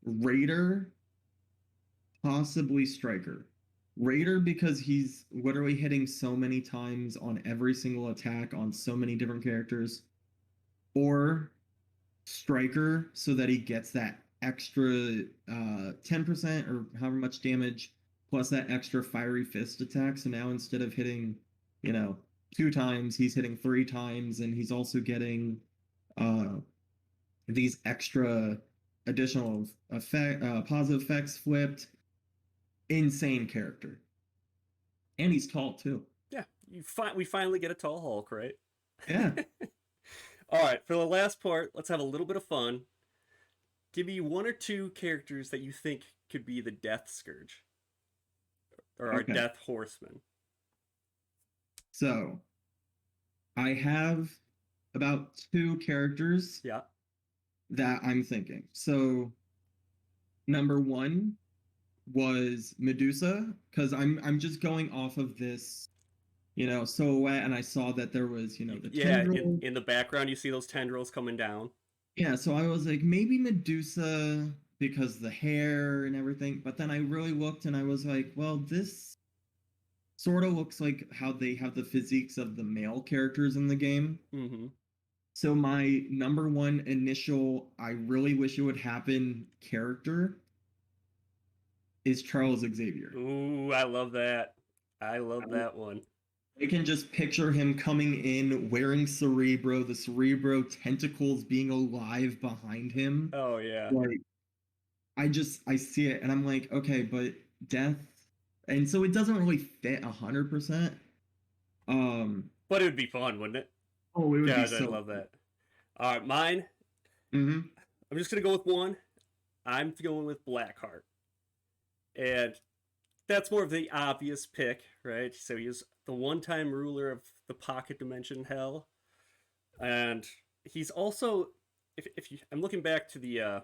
Raider, possibly Striker. Raider because he's literally hitting so many times on every single attack on so many different characters. Or Striker so that he gets that extra 10% or however much damage plus that extra Fiery Fist attack. So now instead of hitting, 2 times, he's hitting 3 times, and he's also getting these extra additional positive effects flipped. Insane character. And he's tall too. Yeah, we finally get a tall Hulk, right? Yeah. All right, for the last part, let's have a little bit of fun. Give me 1 or 2 characters that you think could be the Death Scourge. Or our Death Horseman. So, I have about 2 characters that I'm thinking. So, number 1 was Medusa, because I'm just going off of this silhouette, and I saw that there was, the tendril. In the background, you see those tendrils coming down. Yeah, so I was like, maybe Medusa because the hair and everything. But then I really looked and I was like, well, this sort of looks like how they have the physiques of the male characters in the game. So my number 1 initial, I really wish it would happen character is Charles Xavier. Ooh, I love that. I love that one. I can just picture him coming in wearing Cerebro, the Cerebro tentacles being alive behind him. Oh, yeah. Like, I see it, and I'm like, okay, but Death... And so it doesn't really fit 100%. But it would be fun, wouldn't it? Oh, it would be so... I love that. All right, mine. I'm just going to go with 1. I'm going with Blackheart. And that's more of the obvious pick, right? So he is the one-time ruler of the pocket dimension hell, and he's also, I'm looking back to the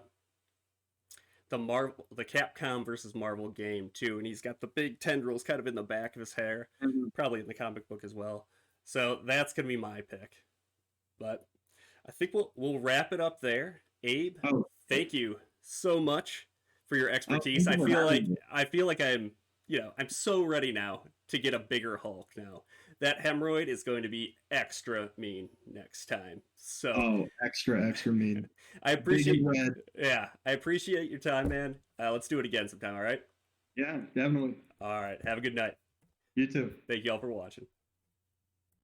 Capcom versus Marvel game too, and he's got the big tendrils kind of in the back of his hair, probably in the comic book as well. So that's gonna be my pick. But I think we'll wrap it up there. Abe, thank you so much for your expertise. I feel like I'm so ready now to get a bigger Hulk now. That hemorrhoid is going to be extra mean next time. So extra mean. I appreciate your time, man. Let's do it again sometime, all right? Yeah, definitely. All right. Have a good night. You too. Thank you all for watching.